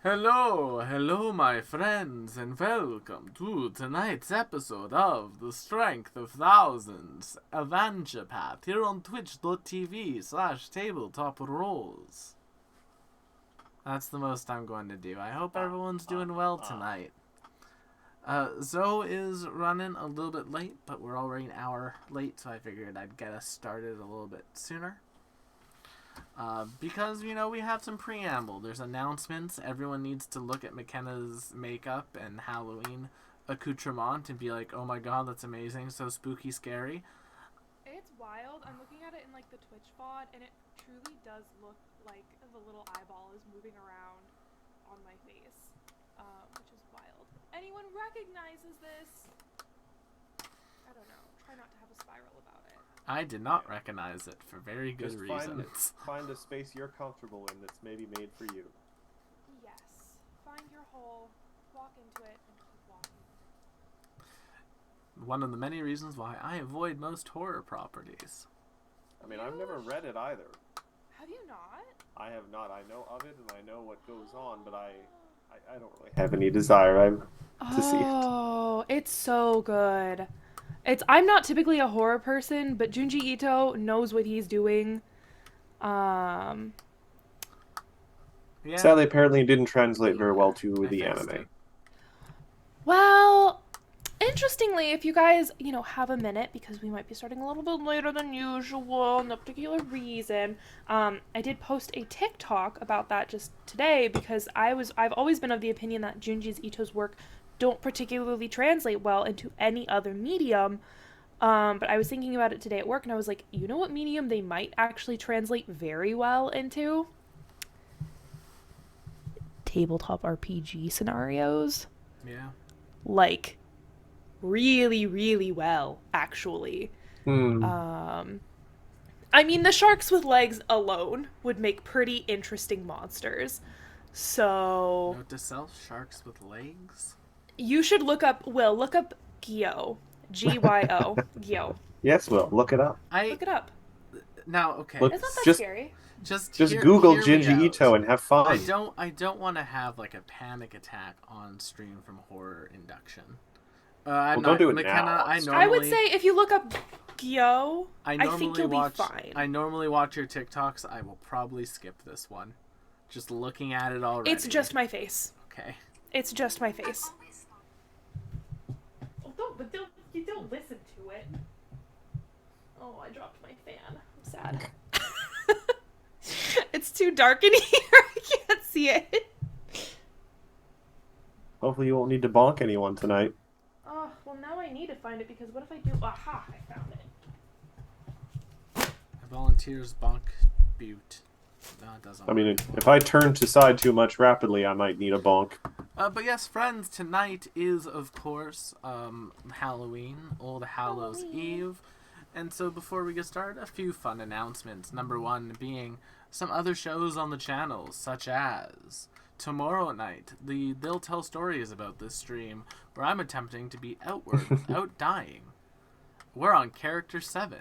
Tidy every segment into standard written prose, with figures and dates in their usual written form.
Hello, my friends, and welcome to tonight's episode of The Strength of Thousands, Avenger Path, here on twitch.tv/tabletop rolls. That's the most I'm going to do. I hope everyone's doing well tonight. Zoe is running a little bit late, but we're already an hour late, so I figured I'd get us started a little bit sooner. Because, we have some preamble. There's announcements. Everyone needs to look at McKenna's makeup and Halloween accoutrement and be like, oh my god, that's amazing, so spooky, scary. It's wild. I'm looking at it in, the Twitch VOD, and it truly does look like the little eyeball is moving around on my face, which is wild. Anyone recognizes this? I don't know. Try not to have a spiral about it. I did not recognize it for very good reasons. Find a space you're comfortable in that's maybe made for you. Yes. Find your hole, walk into it, and keep walking. One of the many reasons why I avoid most horror properties. I mean, I've never read it either. Have you not? I have not. I know of it and I know what goes on, but I don't really have any desire to see it. Oh, it's so good. I'm not typically a horror person, but Junji Ito knows what he's doing. Yeah. Sadly, apparently it didn't translate very well to the anime. Well, interestingly, if you guys, have a minute, because we might be starting a little bit later than usual, no particular reason, I did post a TikTok about that just today, because I've always been of the opinion that Junji Ito's work don't particularly translate well into any other medium. But I was thinking about it today at work, and I was like, you know what medium they might actually translate very well into? Tabletop RPG scenarios. Yeah. Really, really well, actually. Hmm. I mean, the sharks with legs alone would make pretty interesting monsters. So... Note to self, sharks with legs? You should look up Gyo. Gyo. Gyo. Yes, Will, look it up. Look it up. Now, okay. It's not that scary. Just Google hear Junji Ito and have fun. I don't want to have a panic attack on stream from horror induction. Don't do it McKenna, now. I would say if you look up Gyo, I think you'll be fine. I normally watch your TikToks. I will probably skip this one. Just looking at it already. It's just my face. Okay. It's just my face. You don't listen to it. Oh, I dropped my fan. I'm sad. It's too dark in here. I can't see it. Hopefully you won't need to bonk anyone tonight. Oh, well now I need to find it, because what if I do? Aha, I found it. Volunteers bonk butte. No, it doesn't. I mean, if I turn to side too much rapidly, I might need a bonk. But yes, friends, tonight is, of course, Halloween, Old Hallows Eve. And so before we get started, a few fun announcements. Number one being some other shows on the channel, such as tomorrow night, they'll tell stories about this stream, where I'm attempting to beat Outward without dying. We're on character 7.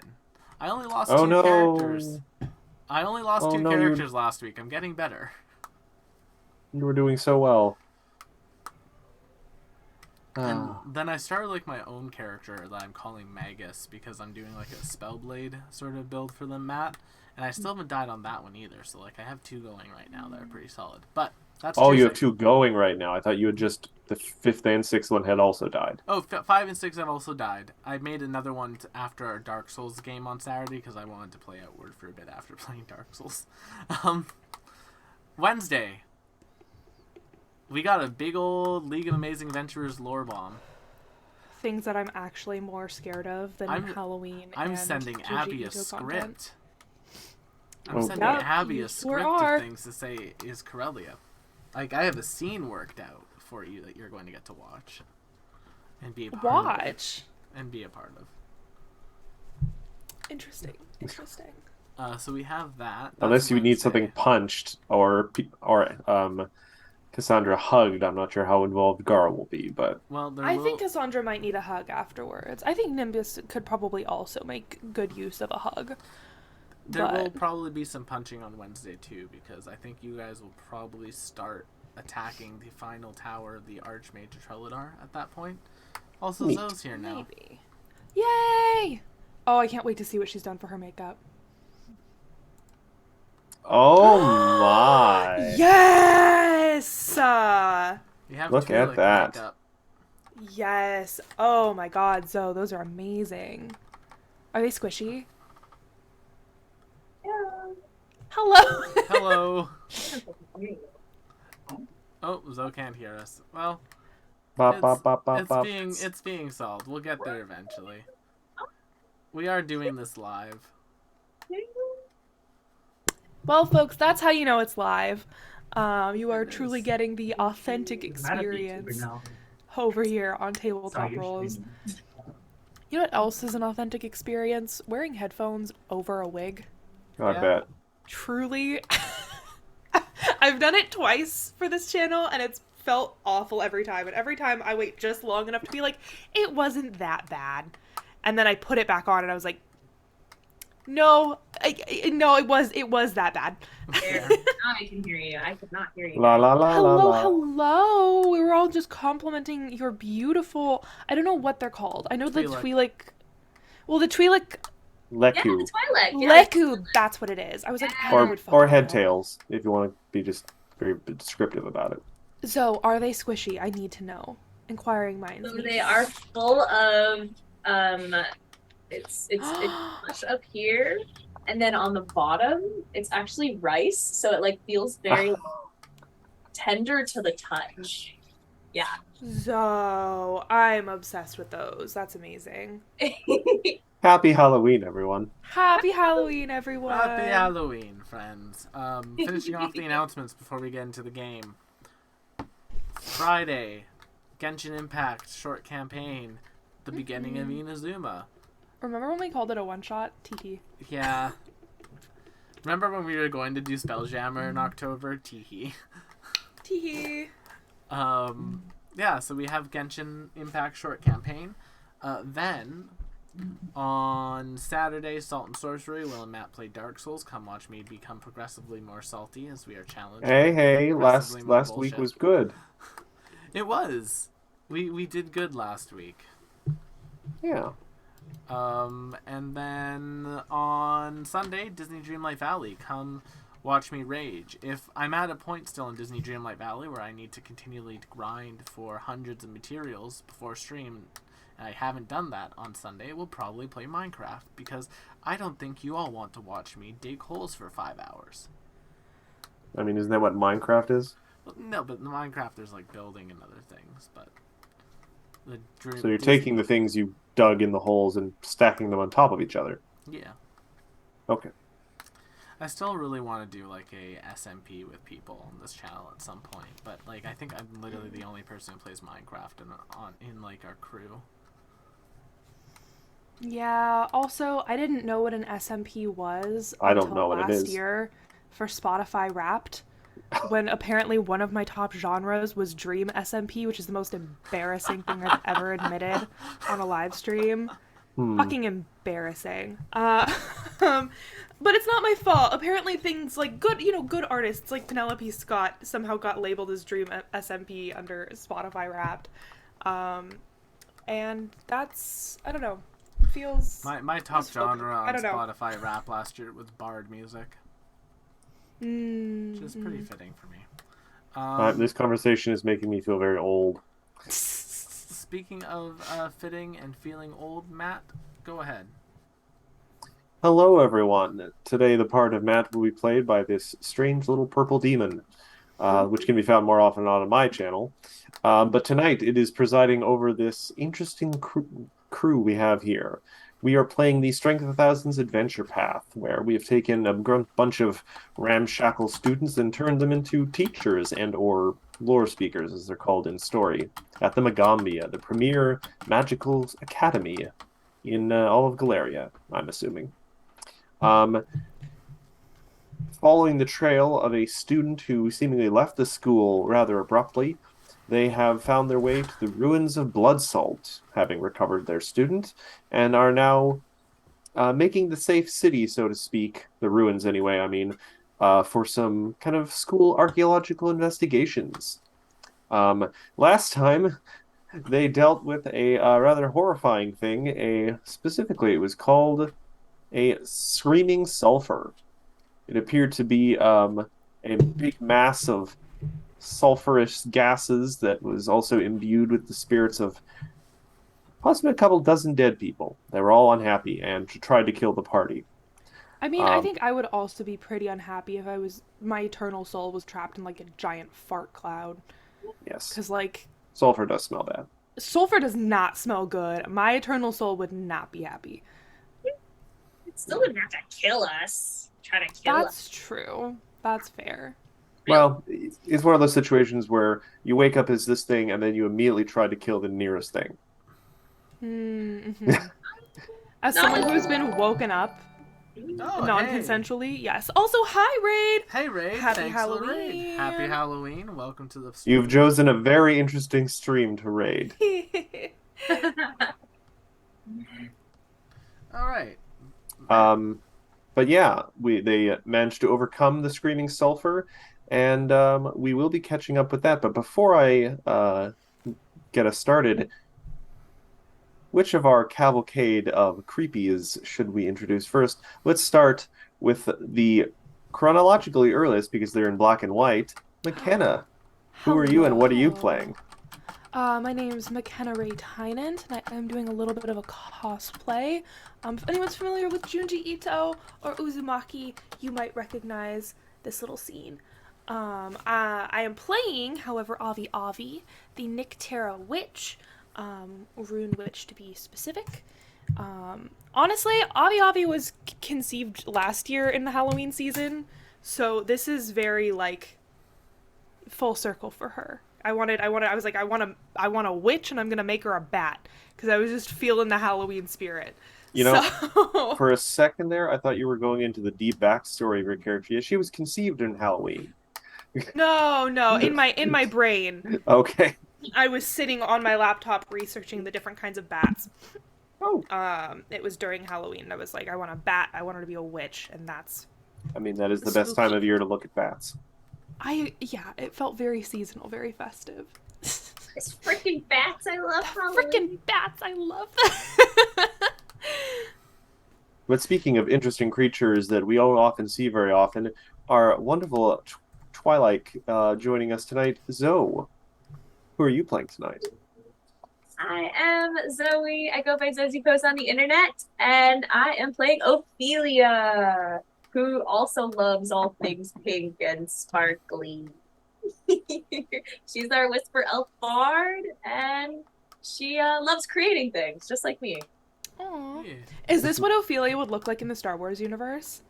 I only lost two characters. I only lost two characters last week. I'm getting better. You were doing so well. And then I started my own character that I'm calling Magus, because I'm doing a Spellblade sort of build for them, Matt. And I still haven't died on that one either, so I have 2 going right now that are pretty solid. But that's you have 2 going right now. I thought you had just the 5th and 6th one had also died. Oh, 5 and 6 have also died. I made another one after our Dark Souls game on Saturday, because I wanted to play Outward for a bit after playing Dark Souls. Wednesday, we got a big old League of Amazing Adventurers lore bomb. Things that I'm actually more scared of than Halloween. I'm sending Abby a script. I'm Okay. sending Abby a script are. of things to say is Corellia. I have a scene worked out for you that you're going to get to watch and be a part of. And be a part of. Interesting. So we have that. Unless you need something punched or Cassandra hugged, I'm not sure how involved Gar will be, but... I think Cassandra might need a hug afterwards. I think Nimbus could probably also make good use of a hug. There will probably be some punching on Wednesday, too, because I think you guys will probably start attacking the final tower of the Archmage Trelladar at that point. Also, Neat. Zoe's here now. Maybe. Yay! Oh, I can't wait to see what she's done for her makeup. Oh my! Yes! We have Look at Twi'lek that. makeup. Yes. Oh my god, Zoe, those are amazing. Are they squishy? Yeah. Hello! Hello. Oh, Zoe can't hear us. Well, Bop, bop, bop, bop, it's bop. being solved. We'll get there eventually. We are doing this live. Well, folks, that's how you know it's live. You are It truly is. getting the authentic experience over here on Tabletop Rules. You know what else is an authentic experience? Wearing headphones over a wig. I Yeah. bet. Truly. I've done it twice for this channel, and it's felt awful every time. And every time I wait just long enough to be like, it wasn't that bad. And then I put it back on, and I was like, no, no, it was that bad. There. Now I can hear you. I could not hear you. La la la la Hello, la. hello. We were all just complimenting your beautiful. I don't know what they're called. I know the Twi'lek. Twi'lek. Well, the Twi'lek Yeah, Leku. the Twilight. Yeah. Leku. That's what it is. I was like, I would fucking Or head know. tails, if you want to be just very descriptive about it. So, are they squishy? I need to know. Inquiring minds. So need they to are know. full of it's much up here, and then on the bottom it's actually rice, so it like feels very tender to the touch. Yeah. So, I'm obsessed with those. That's amazing. Happy Halloween, everyone. Happy Halloween, everyone. Happy Halloween, friends. Finishing off the announcements before we get into the game. Friday, Genshin Impact short campaign, the beginning of Inazuma. Remember when we called it a one-shot? TT. Yeah. Remember when we were going to do Spelljammer in October? Teehee. Teehee. Yeah, so we have Genshin Impact short campaign. Then, on Saturday, Salt and Sorcery, Will and Matt play Dark Souls. Come watch me become progressively more salty as we are challenged. Hey, Progressively more last week bullshit. was good. It was. We did good last week. Yeah. And then on Sunday, Disney Dreamlight Valley. Come watch me rage. If I'm at a point still in Disney Dreamlight Valley where I need to continually grind for hundreds of materials before stream, and I haven't done that on Sunday, we'll probably play Minecraft, because I don't think you all want to watch me dig holes for 5 hours. I mean, isn't that what Minecraft is? Well, no, but in Minecraft there's like building and other things, but the dream. So you're taking the things you dug in the holes and stacking them on top of each other. Yeah. Okay. I still really want to do like a SMP with people on this channel at some point, but like I think I'm literally the only person who plays Minecraft in like our crew. Yeah, also, I didn't know what an SMP was I don't until know what it last is. year for Spotify Wrapped, when apparently one of my top genres was Dream SMP, which is the most embarrassing thing I've ever admitted on a live stream. Fucking embarrassing. But it's not my fault. Apparently things like good artists like Penelope Scott somehow got labeled as Dream SMP under Spotify Wrapped. And that's, I don't know, feels... My top feels filthy. genre I on don't know. Spotify rap last year was bard music, which is pretty fitting for me. This conversation is making me feel very old. Speaking of fitting and feeling old, Matt, go ahead. Hello, everyone. Today, the part of Matt will be played by this strange little purple demon, which can be found more often on my channel. But tonight, it is presiding over this interesting crew we have here. We are playing the Strength of Thousands Adventure Path, where we have taken a bunch of ramshackle students and turned them into teachers and/or lore speakers, as they're called in story, at the Magambia, the premier magical academy in all of Galeria, I'm assuming. Following the trail of a student who seemingly left the school rather abruptly, they have found their way to the ruins of Bloodsalt, having recovered their student, and are now making the safe city, so to speak, the ruins anyway, I mean, for some kind of school archaeological investigations. Last time they dealt with a rather horrifying thing. Specifically, it was called a screaming sulfur. It appeared to be a big mass of sulfurous gases that was also imbued with the spirits of possibly a couple dozen dead people. They were all unhappy and tried to kill the party. I mean, I Um, think I would also be pretty unhappy if my eternal soul was trapped in like a giant fart cloud. yes, Cause like sulfur does smell bad. sulfur does not smell good. My eternal soul would not be happy. It still wouldn't have to kill us. Try to kill us. That's true. That's fair. Well, it's one of those situations where you wake up as this thing and then you immediately try to kill the nearest thing. Mm-hmm. As someone who's been woken up Oh, non-consensually, yes. Also, hi, Raid. Hey, Raid. Happy Thanks for the raid. Halloween. Happy Halloween. Welcome to the stream. You've chosen a very interesting stream to raid. All right. But yeah, they managed to overcome the screaming sulfur, and we will be catching up with that. But before I get us started, which of our cavalcade of creepies should we introduce first? Let's start with the chronologically earliest, because they're in black and white. McKenna, who are you and what are you playing? My name is McKenna Ray Tynant, and I'm doing a little bit of a cosplay. If anyone's familiar with Junji Ito or Uzumaki, you might recognize this little scene. I am playing, however, Avi Avi, the Nyctera Witch, Rune Witch to be specific. Honestly, Avi Avi was conceived last year in the Halloween season, so this is very, like, full circle for her. I want a witch, and I'm gonna make her a bat, because I was just feeling the Halloween spirit. You know, So... for a second there, I thought you were going into the deep backstory of her character. Yeah, she was conceived in Halloween. No, in my brain, Okay. I was sitting on my laptop researching the different kinds of bats. Oh. It was during Halloween, and I was like, I want a bat, I want her to be a witch, and that's... I mean, that is the best time of year to look at bats. It felt very seasonal, very festive. It's freaking bats. I love Halloween. Freaking bats, I love that. But speaking of interesting creatures that we don't often see very often, our wonderful Twilight joining us tonight, Zoe. Who are you playing tonight? I am Zoe. I go by Zosie Post on the internet, and I am playing Ophelia, who also loves all things pink and sparkly. She's our Whisper Elf Bard, and she loves creating things, just like me. Aww. Yeah. Is this what Ophelia would look like in the Star Wars universe?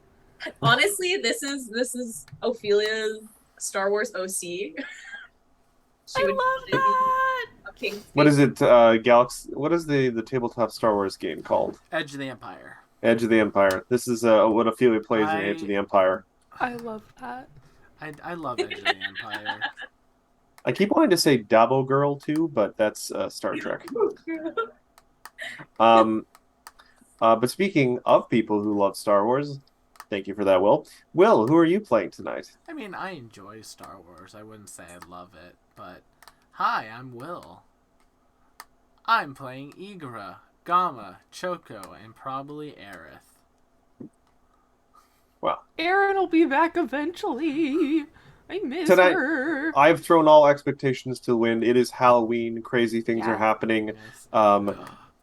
Honestly, this is Ophelia's Star Wars OC. I love that! King. What is it, Galaxy? What is the tabletop Star Wars game called? Edge of the Empire. Edge of the Empire. This is what Ophelia plays in Edge of the Empire. I love that. I love Edge of the Empire. I keep wanting to say Dabo Girl too, but that's Star Trek. But speaking of people who love Star Wars, thank you for that, Will. Will, who are you playing tonight? I mean, I enjoy Star Wars. I wouldn't say I love it, but hi, I'm Will. I'm playing Igra, Gamma, Choco, and probably Aerith. Well, Erin will be back eventually. I miss tonight, her. I've thrown all expectations to the wind. It is Halloween. Crazy things are happening. Yes.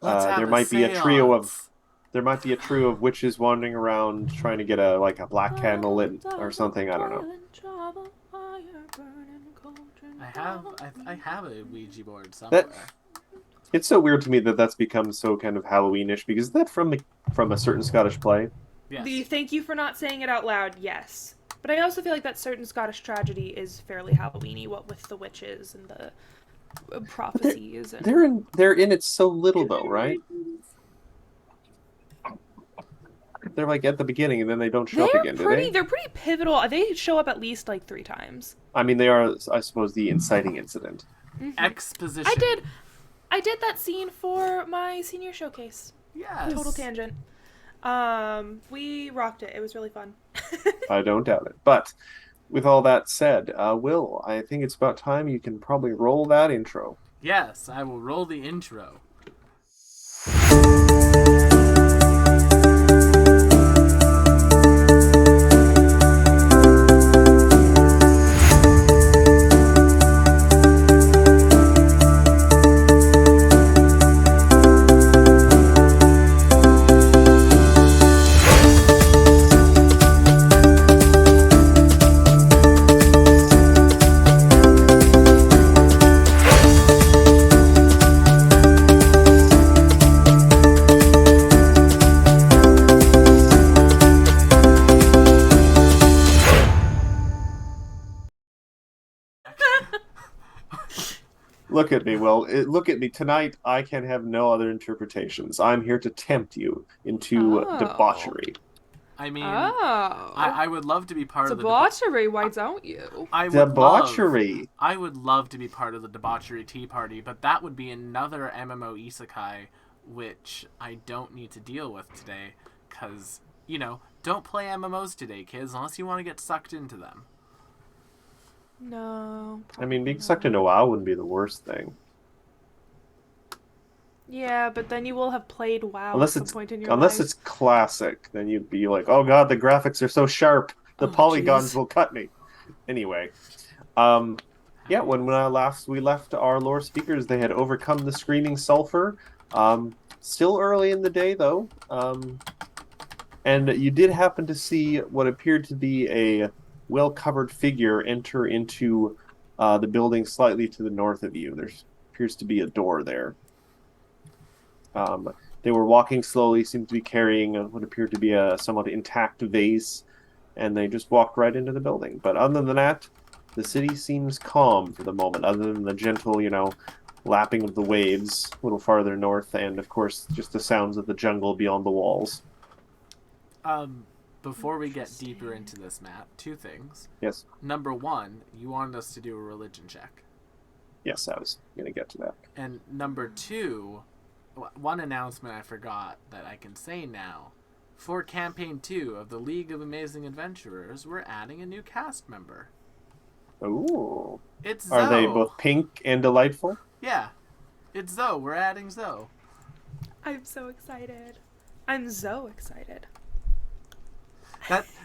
There might be a trio of witches wandering around trying to get a black candle lit or something. I don't know. I have a Ouija board somewhere. It's so weird to me that that's become so kind of Halloweenish, because is that from a certain Scottish play? Yes. The thank you for not saying it out loud, yes. But I also feel like that certain Scottish tragedy is fairly Halloweeny, what with the witches and the prophecies. They're in it so little though, right? They're like at the beginning and then they don't show up again, do they? They're pretty pivotal. They show up at least like 3 times. I mean, they are, I suppose, the inciting incident. Mm-hmm. Exposition. I did that scene for my senior showcase. Yes. Total tangent. We rocked it. It was really fun. I don't doubt it. But with all that said, Will, I think it's about time you can probably roll that intro. Yes, I will roll the intro. Look at me, Will. Look at me. Tonight, I can have no other interpretations. I'm here to tempt you into Oh. debauchery. I mean, Oh. I would love to be part of the Debauchery, why don't you? Debauchery. I would love to be part of the debauchery tea party, but that would be another MMO isekai, which I don't need to deal with today, because, don't play MMOs today, kids, unless you want to get sucked into them. No. I mean, being probably sucked not. into WoW wouldn't be the worst thing. Yeah, but then you will have played WoW Unless at some it's point in your unless life. it's classic, then you'd be like, "Oh God, the graphics are so sharp. The Oh, polygons jeez. will cut me." Anyway, yeah, when last we left our lore speakers, they had overcome the screaming sulfur. Still early in the day though, and you did happen to see what appeared to be a well-covered figure enter into the building slightly to the north of you. There appears to be a door there. Um, they were walking slowly, seemed to be carrying what appeared to be a somewhat intact vase, and they just walked right into the building. But other than that, the city seems calm for the moment, other than the gentle, lapping of the waves a little farther north, and of course, just the sounds of the jungle beyond the walls. Before we get Interesting. deeper into this, Matt, two things. Yes, Number one, you wanted us to do a religion check. yes, I was going to get to that. And number two, one announcement I forgot that I can say now. For Campaign 2 of the League of Amazing Adventurers, we're adding a new cast member. Ooh. It's Are they Zoe. both pink and delightful? Yeah, it's Zoe. We're adding Zoe. I'm so excited. I'm so excited.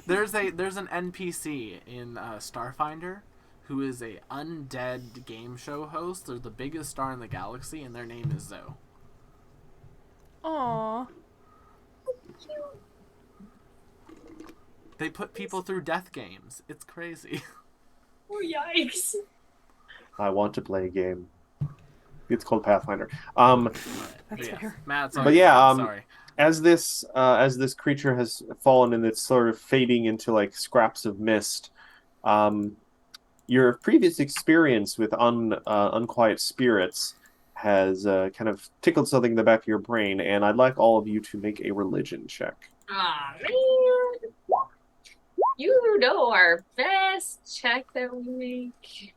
There's an NPC in Starfinder who is a undead game show host. They're the biggest star in the galaxy, and their name is Zoe. Aww. They put people through death games. It's crazy. Oh, yikes. I want to play a game. It's called Pathfinder. That's yeah. fair. Matt, sorry. But yeah, sorry. as this creature has fallen and it's sort of fading into like scraps of mist, your previous experience with unquiet spirits has kind of tickled something in the back of your brain, and I'd like all of you to make a religion check. Ah, man. You know our best check that we make.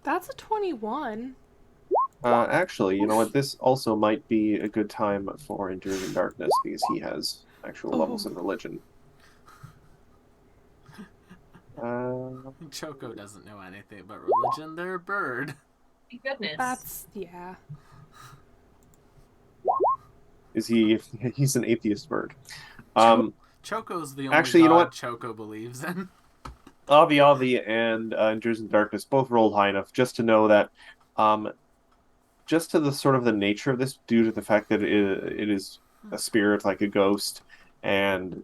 That's a 21. Actually, you know what? This also might be a good time for Endures in Darkness because he has actual levels in religion. Choco doesn't know anything about religion. They're a bird. Thank goodness. That's, yeah. Is he? He's an atheist bird. Choco's the only Actually, you know god what? Choco believes in. Avi and Endures in Darkness both rolled high enough just to know that, just to the sort of the nature of this, due to the fact that it is a spirit like a ghost, and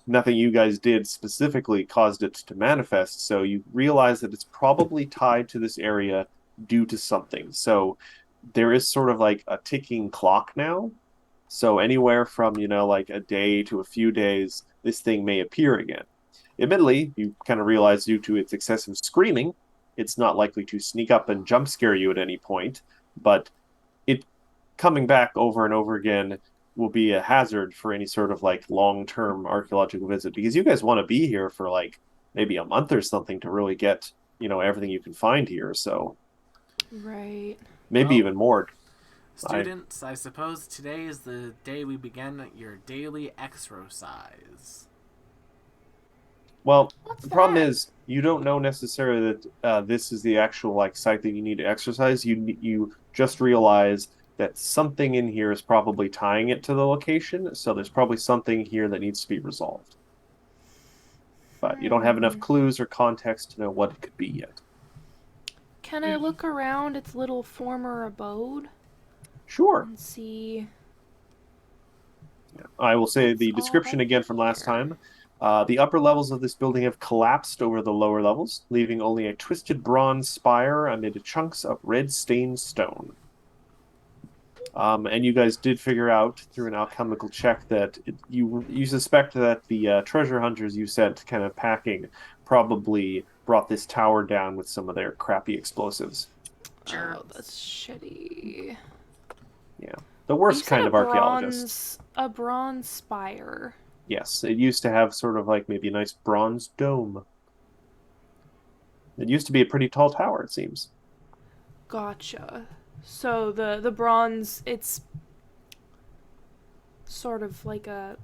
nothing you guys did specifically caused it to manifest. So you realize that it's probably tied to this area due to something. So there is sort of like a ticking clock now. So anywhere from like a day to a few days, this thing may appear again. Admittedly, you kind of realize due to its excessive screaming, it's not likely to sneak up and jump scare you at any point, but it coming back over and over again will be a hazard for any sort of like long-term archaeological visit, because you guys want to be here for like maybe a month or something to really get everything you can find here. So Right. maybe Well, even more. Students, I suppose today is the day we begin your daily exercise. Well, What's the problem that? is you don't know necessarily that this is the actual like site that you need to exercise. You just realize that something in here is probably tying it to the location, so there's probably something here that needs to be resolved. But you don't have enough Hmm. clues or context to know what it could be yet. Can I look around its little former abode Sure. and see I will say what's the all description up again from last here? time. The upper levels of this building have collapsed over the lower levels, leaving only a twisted bronze spire amid chunks of red stained stone. And you guys did figure out through an alchemical check that you suspect that the treasure hunters you sent kind of packing probably brought this tower down with some of their crappy explosives. Oh, that's shitty. Yeah, the You worst said kind of archaeologist. a bronze spire. Yes, it used to have sort of like maybe a nice bronze dome. It used to be a pretty tall tower, it seems. Gotcha. So the bronze, it's sort of like Yeah,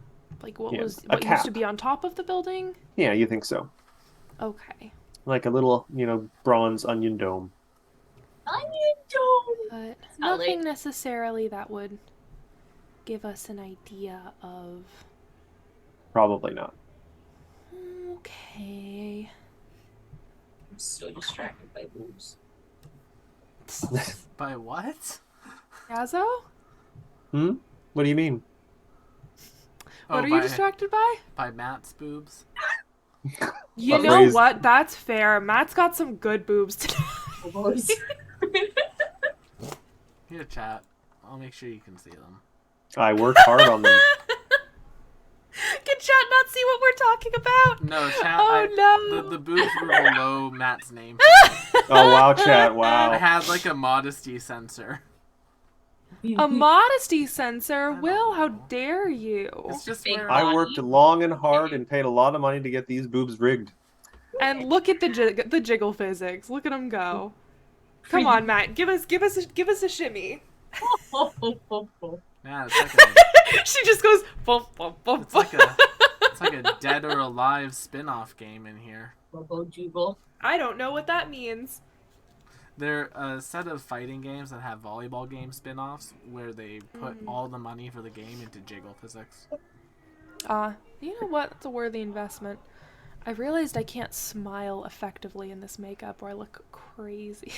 a what used to cap. be on top of the building? Yeah, you think so. Okay. Like a little, bronze onion dome. Onion dome. But Not nothing like necessarily that would give us an idea of Probably not. okay. I'm so distracted by boobs. By what? Yazo? Hmm? What do you mean? What Oh, are you by distracted by? by Matt's boobs. You What know raised- what? That's fair. Matt's got some good boobs today. Boobs. Here, chat. I'll make sure you can see them. I worked hard on them. Can chat not see what we're talking about? No, chat. Oh no. The boobs were below Matt's name. Oh, wow, chat. I Wow. had like a modesty sensor. A modesty sensor? I don't Will, how know. dare you? It's just Big where I worked long and hard and paid a lot of money to get these boobs rigged. And look at the jiggle physics. Look at him go. Come on, Matt. Give us a shimmy. yeah, it's like a She just goes bump bump bump. it's like a Dead or Alive spin-off game in here. Robo Jubal. I don't know what that means. They're a set of fighting games that have volleyball game spin-offs where they put all the money for the game into jiggle physics. You know what? That's a worthy investment. I realized I can't smile effectively in this makeup or I look crazy.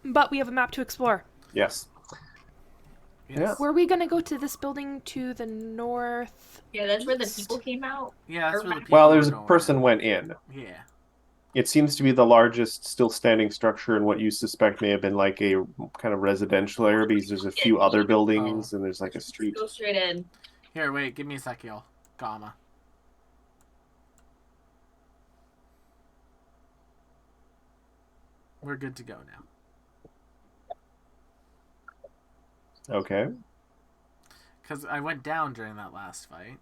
But we have a map to explore. Yes. Yeah. Were we gonna go to this building to the north? Yeah, that's where the people came out. Yeah, that's where the people Well, were there's a going. person went in. Yeah. It seems to be the largest still standing structure in what you suspect may have been like a kind of residential area because there's a few other buildings and there's like a street. Go straight in. Here, wait, give me a sec, y'all. Gamma. We're good to go now. Okay. Because I went down during that last fight.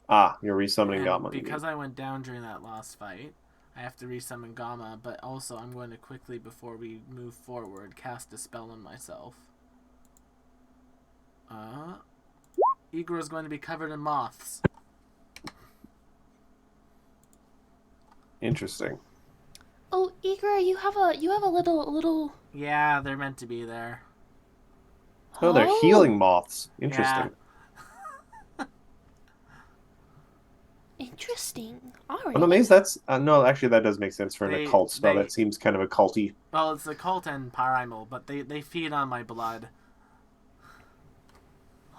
Ah, you're resummoning And Gamma. because I went down during that last fight, I have to resummon Gamma, but also I'm going to quickly, before we move forward, cast a spell on myself. Igor is going to be covered in moths. Interesting. Oh, Igor, you have a little. Yeah, they're meant to be there. Oh, they're healing moths. Interesting. Interesting. All right. I'm amazed that's... no, actually, that does make sense for an They- occult spell. they- That seems kind of occulty. Well, it's the cult and primal, but they feed on my blood.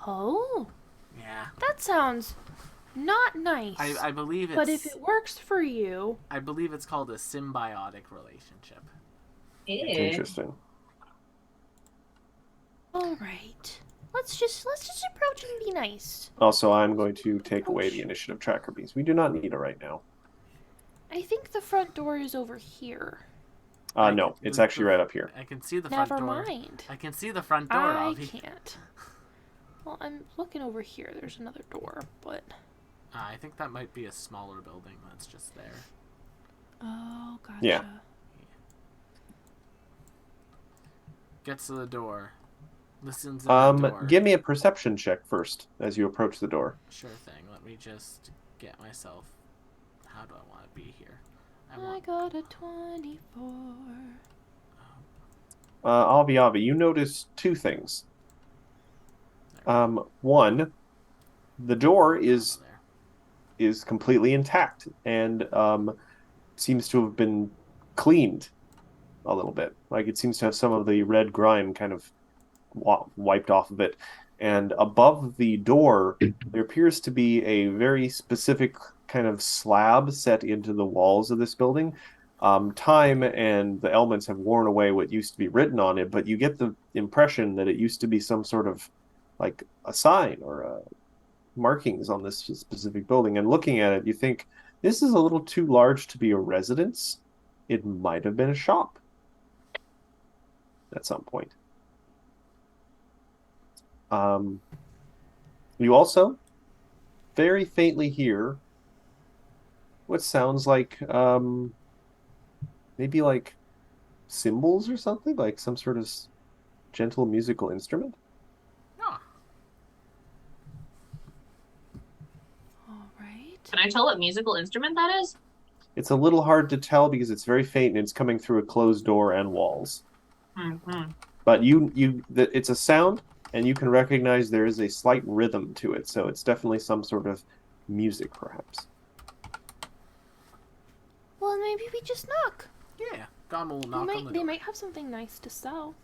Oh, Yeah. that sounds not nice. I believe it's... But if it works for you, I believe it's called a symbiotic relationship. Interesting. all right. Let's just approach and be nice. Also, I'm going to take away the initiative tracker because we do not need it right now. I think the front door is over here. No, it's actually right up here. I can see the front Never door. mind. I can see the front door, I Avi. can't. Well, I'm looking over here. There's another door, but I think that might be a smaller building that's just there. oh, gotcha. Yeah. Gets to the door. Listens at the door. Give me a perception check first as you approach the door. Sure thing. Let me just get myself. How do I want to be here? I got a 24. Avi, you notice two things. One, the door is completely intact and seems to have been cleaned a little bit. Like it seems to have some of the red grime kind of wiped off of it. And above the door, there appears to be a very specific kind of slab set into the walls of this building. Time and the elements have worn away what used to be written on it, but you get the impression that it used to be some sort of like a sign or markings on this specific building. And looking at it, you think this is a little too large to be a residence. It might have been a shop at some point. You also very faintly hear what sounds like maybe like cymbals or something, like some sort of gentle musical instrument. Oh. All right. Can I tell what musical instrument that is? It's a little hard to tell because it's very faint and it's coming through a closed door and walls. Mm-hmm. But it's a sound, and you can recognize there is a slight rhythm to it, so it's definitely some sort of music, perhaps. Well, maybe we just knock. Yeah, Gama will knock on the door. They might have something nice to sell.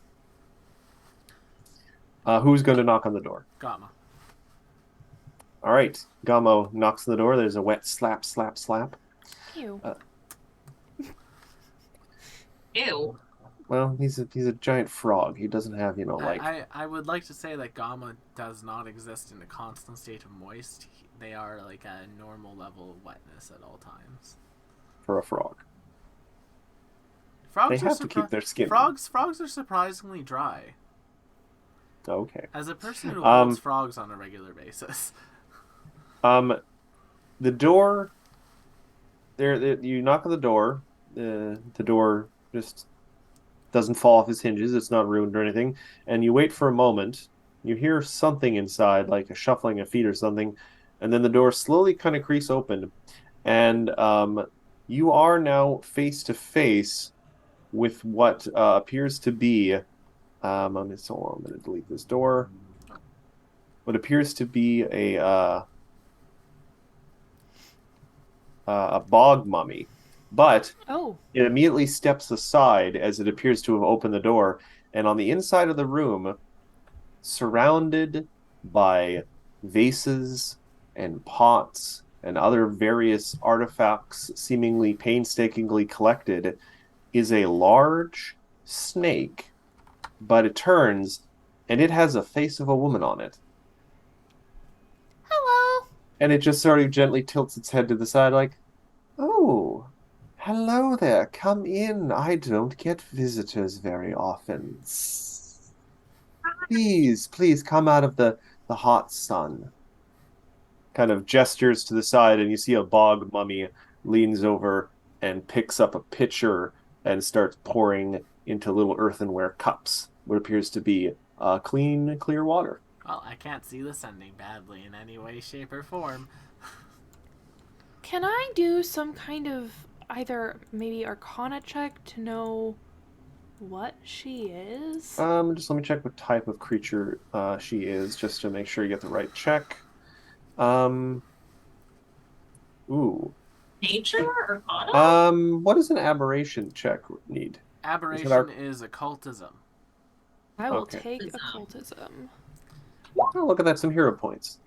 Who's going to knock on the door? Gama. All right, Gamo knocks on the door. There's a wet slap, slap, slap. Ew. Ew. Well, he's a giant frog. He doesn't have, like... I would like to say that Gama does not exist in a constant state of moist. They are like a normal level of wetness at all times. For a frog. Frogs they have to keep their skin. Frogs are surprisingly dry. Okay. As a person who holds frogs on a regular basis. The door... There, you knock on the door. The door just doesn't fall off its hinges. It's not ruined or anything. And you wait for a moment. You hear something inside, like a shuffling of feet or something. And then the door slowly kind of creaks open. And you are now face to face with what appears to be... I'm going to delete this door. What appears to be a bog mummy. But it immediately steps aside as it appears to have opened the door. And on the inside of the room, surrounded by vases and pots and other various artifacts seemingly painstakingly collected, is a large snake. But it turns, and it has a face of a woman on it. Hello. And it just sort of gently tilts its head to the side like, oh... Hello there, come in. I don't get visitors very often. Please come out of the hot sun. Kind of gestures to the side, and you see a bog mummy leans over and picks up a pitcher and starts pouring into little earthenware cups what appears to be clean, clear water. Well, I can't see this ending badly in any way, shape, or form. Can I do some kind of either maybe Arcana check to know what she is? Just let me check what type of creature she is, just to make sure you get the right check. Ooh. Nature or Arcana? What does an aberration check need? Aberration is occultism. I will take occultism. Oh, look at that, some hero points.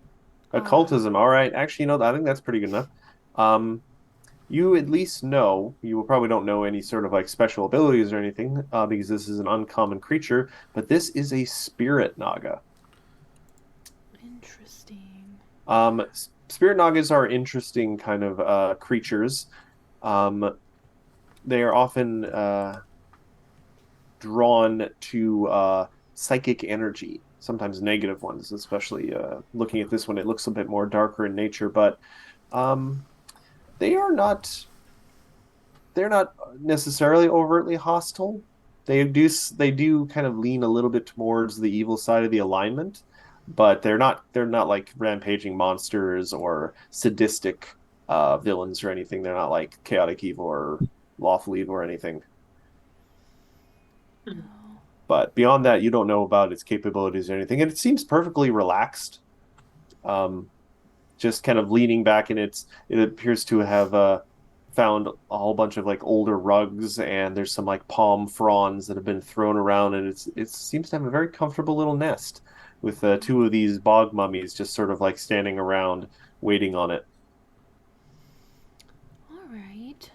Occultism, all right. Actually, I think that's pretty good enough. You at least know, you probably don't know any sort of like special abilities or anything, because this is an uncommon creature, but this is a spirit naga. Interesting. Spirit nagas are interesting kind of creatures. They are often drawn to psychic energy, sometimes negative ones, especially looking at this one, it looks a bit more darker in nature, but they're not necessarily overtly hostile. They do kind of lean a little bit towards the evil side of the alignment, but they're not like rampaging monsters or sadistic villains or anything. They're not like chaotic evil or lawful evil or anything. No. But beyond that, you don't know about its capabilities or anything. And it seems perfectly relaxed. Um, just kind of leaning back in it appears to have found a whole bunch of like older rugs, and there's some like palm fronds that have been thrown around, and it seems to have a very comfortable little nest with two of these bog mummies just sort of like standing around waiting on it. All right.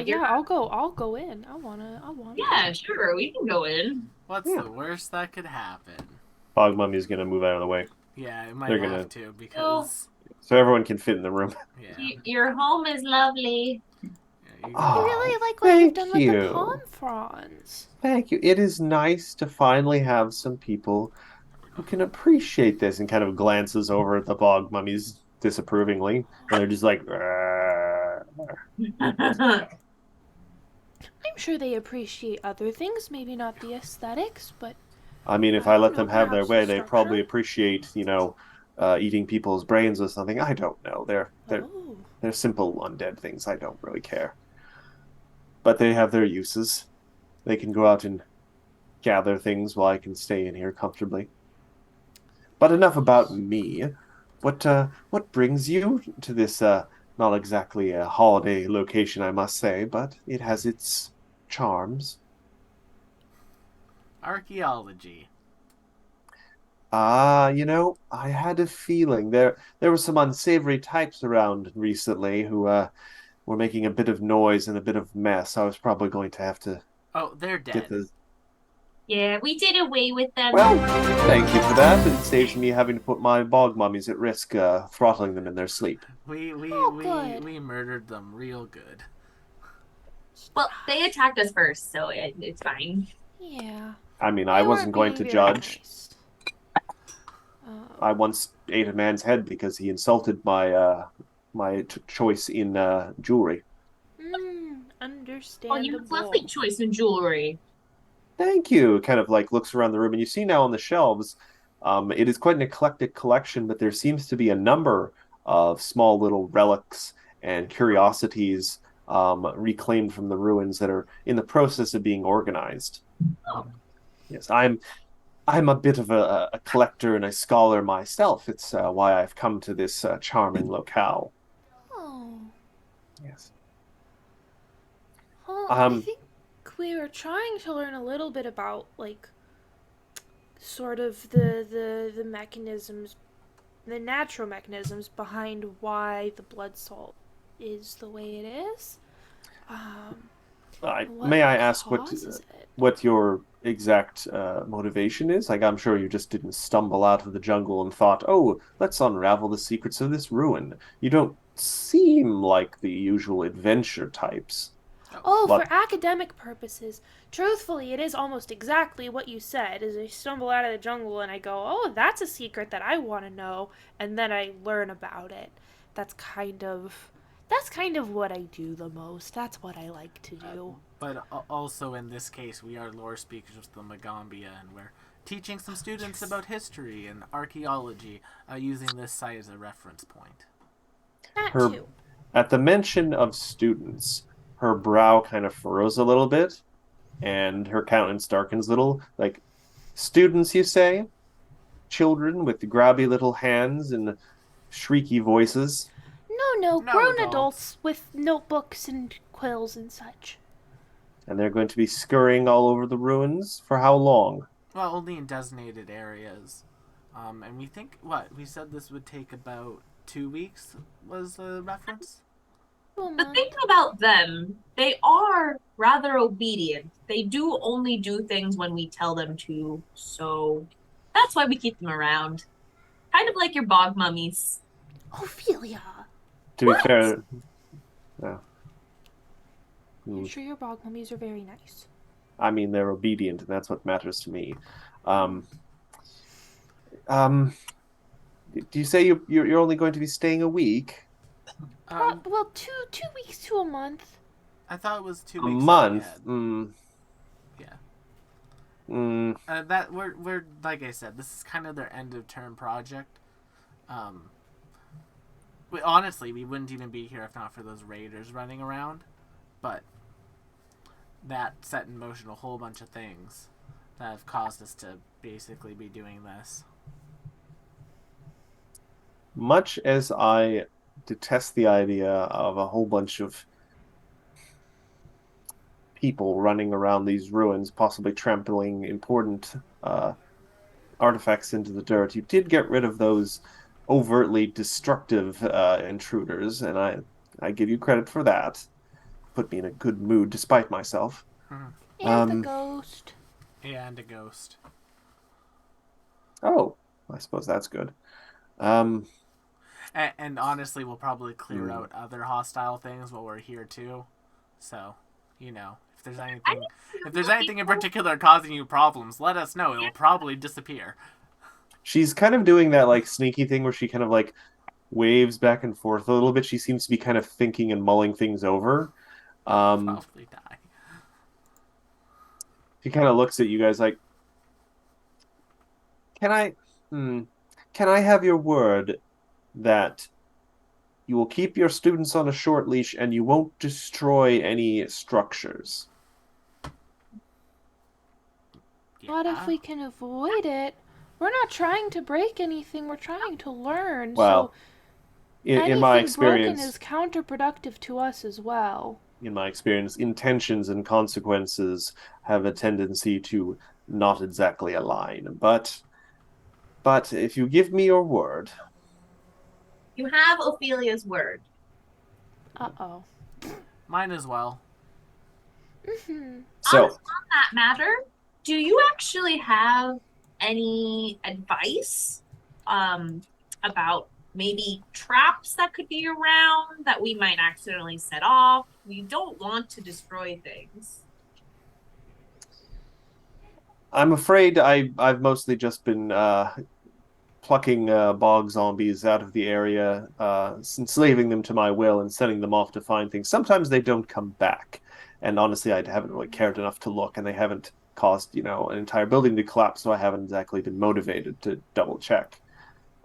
You're- Yeah, I'll go in. I wanna. Yeah, sure, we can go in. What's Yeah. the worst that could happen? Bog mummy's gonna move out of the way Yeah, it might They're have gonna- to because so everyone can fit in the room. yeah. Your home is lovely. Yeah, you Oh, I can- really like what you've thank done with you. the palm fronds. Thank you. It is nice to finally have some people who can appreciate this, and kind of glances over at the bog mummies disapprovingly, and they're just like, I'm sure they appreciate other things, maybe not the aesthetics, but I mean, if I I don't let know, them have their perhaps way, the they probably structure? appreciate, eating people's brains or something. I don't know. oh, They're simple undead things. I don't really care. But they have their uses. They can go out and gather things while I can stay in here comfortably. But enough about me. What brings you to this not exactly a holiday location, I must say, but it has its charms. Archaeology. I had a feeling there were some unsavory types around recently who were making a bit of noise and a bit of mess. I was probably going to have to Oh, they're get dead. the. Yeah, we did away with them. Well, thank you for that. It saves me having to put my bog mummies at risk, throttling them in their sleep. good. We murdered them real good. Well, they attacked us first, so it's fine. yeah. I mean, They I weren't wasn't going to being very judge. nice. I once ate a man's head because he insulted my choice in jewelry. Understandable. Oh, you have lovely choice in jewelry. Thank you. Kind of like looks around the room, and you see now on the shelves, it is quite an eclectic collection, but there seems to be a number of small little relics and curiosities reclaimed from the ruins that are in the process of being organized. Yes, I'm a bit of a collector and a scholar myself. It's why I've come to this charming locale. Oh. Yes. Well, I Um, think we were trying to learn a little bit about like sort of the mechanisms, the natural mechanisms behind why the blood salt is the way it is. May I ask causes it? what your exact motivation is? Like, I'm sure you just didn't stumble out of the jungle and thought, "Oh, let's unravel the secrets of this ruin." You don't seem like the usual adventure types. Oh, But for academic purposes. Truthfully, it is almost exactly what you said. Is I stumble out of the jungle and I go, "Oh, that's a secret that I want to know," and then I learn about it. That's kind of what I do the most. That's what I like to do. But also in this case, we are lore speakers with the Magambia, and we're teaching some students about history and archaeology using this site as a reference point. That her too. at the mention of students, her brow kind of furrows a little bit, and her countenance darkens a little. Like, students, you say? Children with grabby little hands and shrieky voices? No, No, grown adults. adults with notebooks and quills and such. And they're going to be scurrying all over the ruins for how long? Well, only in designated areas. And we think, we said this would take about 2 weeks, was the reference? The thing about them, they are rather obedient. They do only do things when we tell them to, so that's why we keep them around. Kind of like your bog mummies. Ophelia. To be fair, yeah. I'm sure your bog mummies are very nice. I mean, they're obedient, and that's what matters to me. Um, um, do you say you're only going to be staying a week? Well, 2 weeks to a month. I thought it was 2 A weeks up month? ahead. Yeah. That we're like I said, this is kind of their end of term project. Honestly, we wouldn't even be here if not for those raiders running around. But that set in motion a whole bunch of things that have caused us to basically be doing this. Much as I detest the idea of a whole bunch of people running around these ruins, possibly trampling important artifacts into the dirt, you did get rid of those overtly destructive intruders, and I give you credit for that. Put me in a good mood despite myself. And the ghost. And a ghost. Oh, I suppose that's good. And honestly, we'll probably clear out other hostile things while we're here too. So, if there's anything in particular causing you problems, let us know. It will probably disappear. She's kind of doing that like sneaky thing where she kind of like waves back and forth a little bit. She seems to be kind of thinking and mulling things over. Probably die. She kind of looks at you guys like, "Can I, can I have your word that you will keep your students on a short leash and you won't destroy any structures?" What if we can avoid it? We're not trying to break anything. We're trying to learn. Well, so in my anything broken experience, is counterproductive to us as well. intentions and consequences have a tendency to not exactly align. But if you give me your word, You have Ophelia's word. Uh-oh. Mine as well. so On that matter, do you actually have any advice about maybe traps that could be around that we might accidentally set off? We don't want to destroy things. I'm afraid I've mostly just been plucking bog zombies out of the area, enslaving them to my will, and sending them off to find things. Sometimes they don't come back, and honestly, I haven't really cared enough to look, and they haven't caused an entire building to collapse, so I haven't exactly been motivated to double check.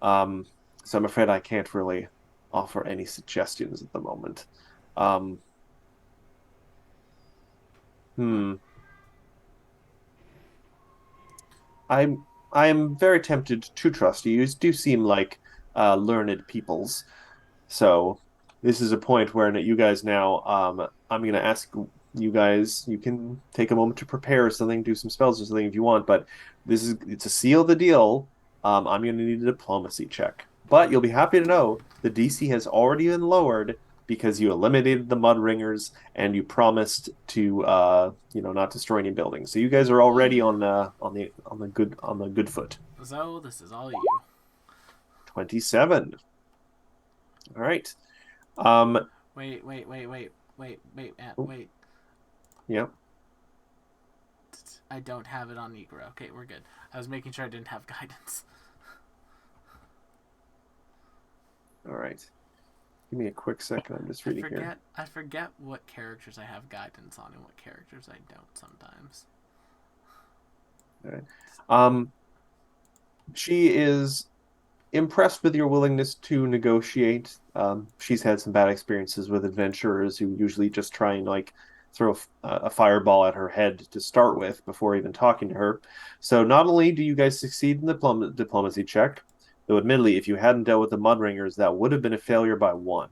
So I'm afraid I can't really offer any suggestions at the moment. Um, hmm. I am very tempted to trust you. You do seem like learned peoples. So this is a point where you guys now, I'm going to ask you guys, you can take a moment to prepare something, do some spells or something if you want, but it's a seal the deal. I'm going to need a diplomacy check. But you'll be happy to know the DC has already been lowered because you eliminated the mud ringers and you promised to not destroy any buildings. So you guys are already on the good foot. So this is all you. 27. All right. Wait, Matt, Oh. wait. Yeah. I don't have it on Negro. Okay, we're good. I was making sure I didn't have guidance. All right. Give me a quick second. I'm just reading here. I forget what characters I have guidance on and what characters I don't sometimes. All right. She is impressed with your willingness to negotiate. She's had some bad experiences with adventurers who usually just try and throw a fireball at her head to start with before even talking to her. So not only do you guys succeed in the diplomacy check, though admittedly, if you hadn't dealt with the Mudringers, that would have been a failure by 1.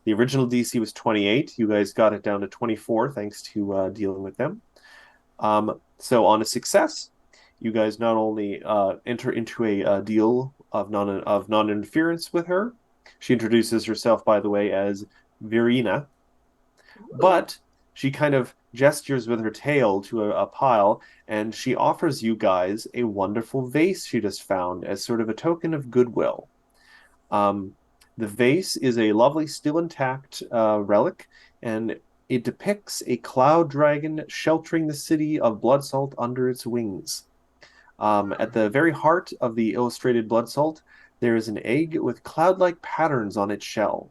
The original DC was 28. You guys got it down to 24 thanks to dealing with them. So on a success, you guys not only enter into a deal of non-interference with her. She introduces herself, by the way, as Virina. But she kind of gestures with her tail to a pile, and she offers you guys a wonderful vase she just found as sort of a token of goodwill. The vase is a lovely, still intact relic, and it depicts a cloud dragon sheltering the city of Bloodsalt under its wings. At the very heart of the illustrated Bloodsalt, there is an egg with cloud-like patterns on its shell.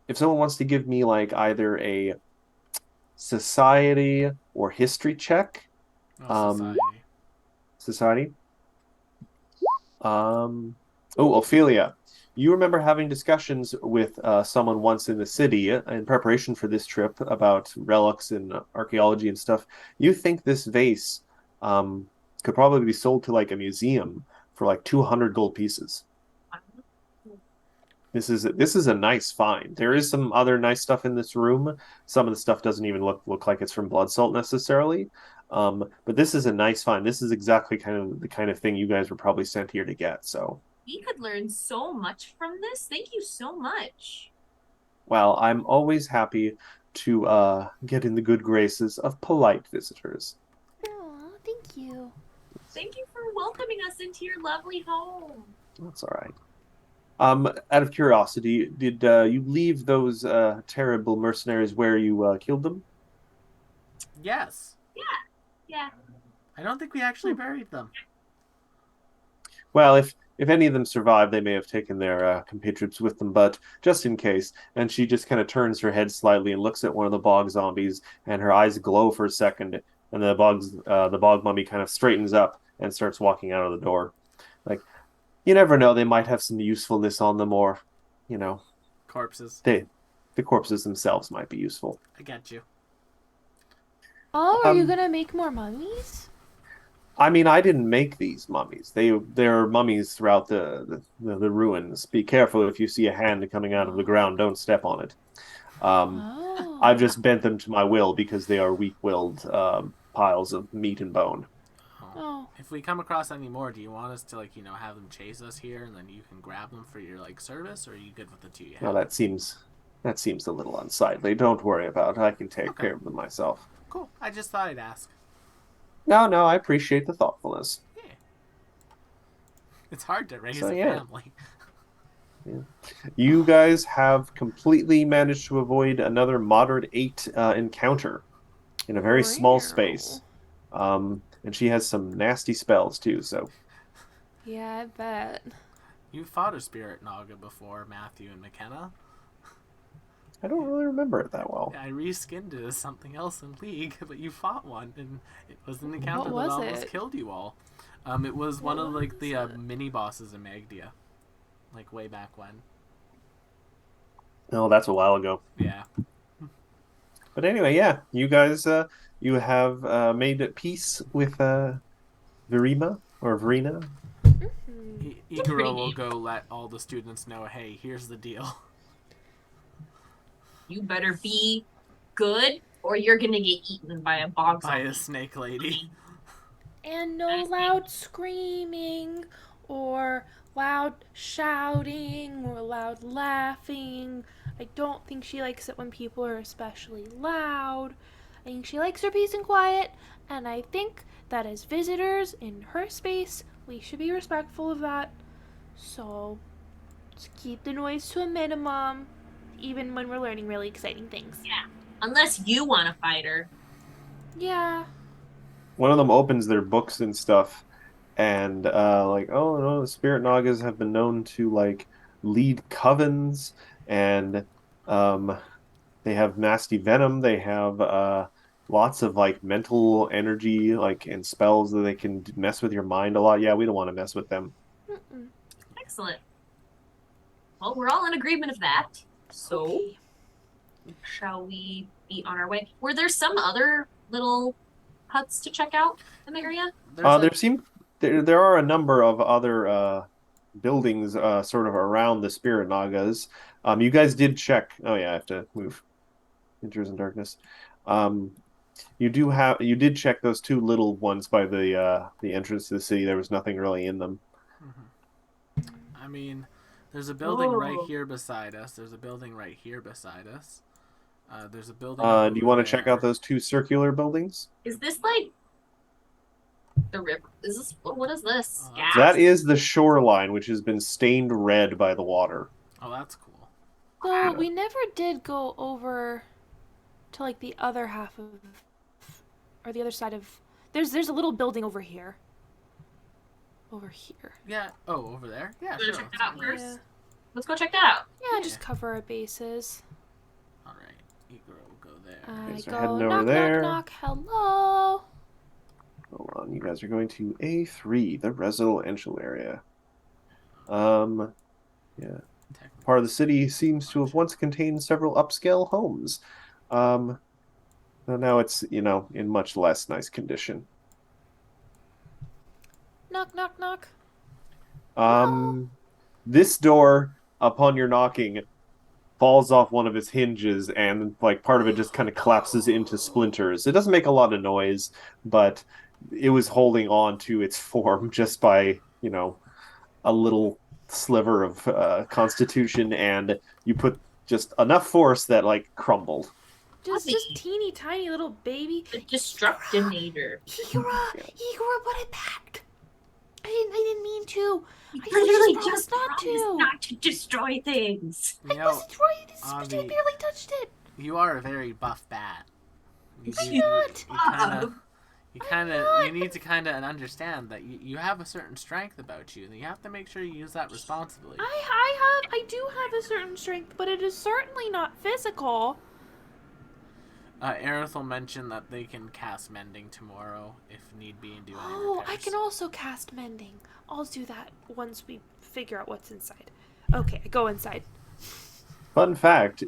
if someone wants to give me like either a society or history check, Oh, um, society. society. Oh, Ophelia, you remember having discussions with someone once in the city in preparation for this trip about relics and archaeology and stuff. You think this vase um, could probably be sold to like a museum for like 200 gold pieces. This is a nice find. There is some other nice stuff in this room. Some of the stuff doesn't even look like it's from blood salt necessarily. But this is a nice find. This is exactly kind of the kind of thing you guys were probably sent here to get. So, We could learn so much from this. Thank you so much. well, I'm always happy to get in the good graces of polite visitors. Aw, thank you. Thank you for welcoming us into your lovely home. That's all right. Out of curiosity, did you leave those terrible mercenaries where you killed them? Yes. Yeah. I don't think we actually buried them. Well, if any of them survive, they may have taken their compatriots with them, but just in case. And she just kind of turns her head slightly and looks at one of the bog zombies, and her eyes glow for a second, and the bog mummy kind of straightens up and starts walking out of the door. Like, you never know, they might have some usefulness on them, or, you know, Corpses. the corpses themselves might be useful. I get you. Oh, are you Um, gonna make more mummies? I mean, I didn't make these mummies. There are mummies throughout the ruins. Be careful if you see a hand coming out of the ground. Don't step on it. Oh. I've just bent them to my will because they are weak-willed piles of meat and bone. Oh. If we come across any more, do you want us to have them chase us here, and then you can grab them for your service, or are you good with the two you Well, have? that seems a little unsightly. Don't worry about it. I can take Okay. care of them myself. Cool. I just thought I'd ask. No, I appreciate the thoughtfulness. Yeah. It's hard to raise So a yeah, family. you guys have completely managed to avoid another moderate 8 encounter in a very small space. And she has some nasty spells too. So Yeah, I bet. You fought a spirit naga before, Matthew and McKenna. I don't really remember it that well. I reskinned it as something else in League, but you fought one, and it was an encounter that was almost it? killed you all. It was one of was the it? mini bosses in Magdia, way back when. Oh, that's a while ago. Yeah. But anyway, yeah, you guys, you have made peace with Verima or Verina. Iguro will go let all the students know, hey, here's the deal. You better be good or you're gonna get eaten by a bog By zombie. a snake lady. And no loud screaming or loud shouting or loud laughing. I don't think she likes it when people are especially loud. I think she likes her peace and quiet, and I think that as visitors in her space, we should be respectful of that. So, just keep the noise to a minimum, even when we're learning really exciting things. Yeah. Unless you want to fight her. Yeah. One of them opens their books and stuff, and like, oh no, the spirit nagas have been known to like lead covens, and um, they have nasty venom. They have lots of like mental energy, like and spells that they can mess with your mind a lot. Yeah, we don't want to mess with them. Mm-mm. Excellent. Well, we're all in agreement of that. So, Okay. shall we be on our way? Were there some other little huts to check out in the area? There are a number of other buildings sort of around the spirit nagas. You guys did check. Oh yeah, I have to move. Enters in darkness. Um, you did check those two little ones by the entrance to the city. There was nothing really in them. I mean, there's a building right Oh. here beside us. There's a building right here beside us. There's a building Do you want to there. check out those two circular buildings? Is this like the river? Is this what is this? Oh, Gas? That is the shoreline, which has been stained red by the water. Oh, that's cool. So we never did go over to like the other half of, or the other side of. There's a little building over here. Over here. Yeah. Oh, over there? Yeah, You wanna sure. check that out let's go. first? Let's go check that out. Yeah, Yeah. just cover our bases. there. I Okay, so go heading over knock, there. knock, knock. Hello. Hold on, you guys are going to A3, the residential area. Yeah. Part of the city seems to have once contained several upscale homes. Um, Now it's, in much less nice condition. Knock, knock, knock. Hello. This door, upon your knocking, falls off one of its hinges and like part of it just kind of collapses into splinters. It doesn't make a lot of noise, but it was holding on to its form just by, a little sliver of constitution, and you put just enough force that like crumbled. Just teeny tiny little baby. The Destructinator. Higura, Yeah. Higura, put it back. I didn't mean to. You I literally promised just not promised to. not to destroy things. You I know, wasn't trying to. I Avi, barely touched it. you are a very buff bat. You I'm do- not. you need to kind of understand that you have a certain strength about you, and you have to make sure you use that responsibly. I do have a certain strength, but it is certainly not physical. Aerith will mention that they can cast mending tomorrow if need be and do any Oh, I repairs. can also cast mending. I'll do that once we figure out what's inside. Okay, I go inside. Fun fact,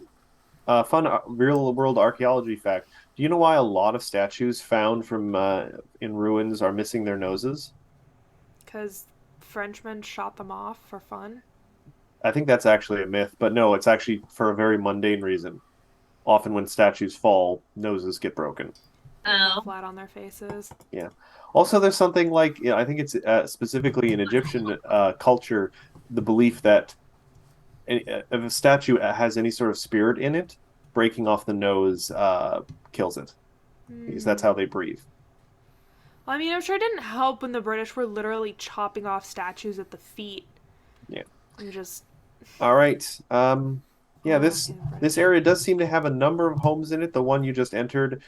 real world archaeology fact. Do you know why a lot of statues found from in ruins are missing their noses? Because Frenchmen shot them off for fun. I think that's actually a myth, but no, it's actually for a very mundane reason. Often when statues fall, noses get broken. They fall Oh. flat on their faces. Yeah. Also, there's something like, I think it's specifically in Egyptian culture, the belief that if a statue has any sort of spirit in it, breaking off the nose kills it. Because that's how they breathe. Well, I mean, I'm sure it didn't help when the British were literally chopping off statues at the feet. Yeah. And just. All right. Yeah, Oh, this okay, British. this area does seem to have a number of homes in it. The one you just entered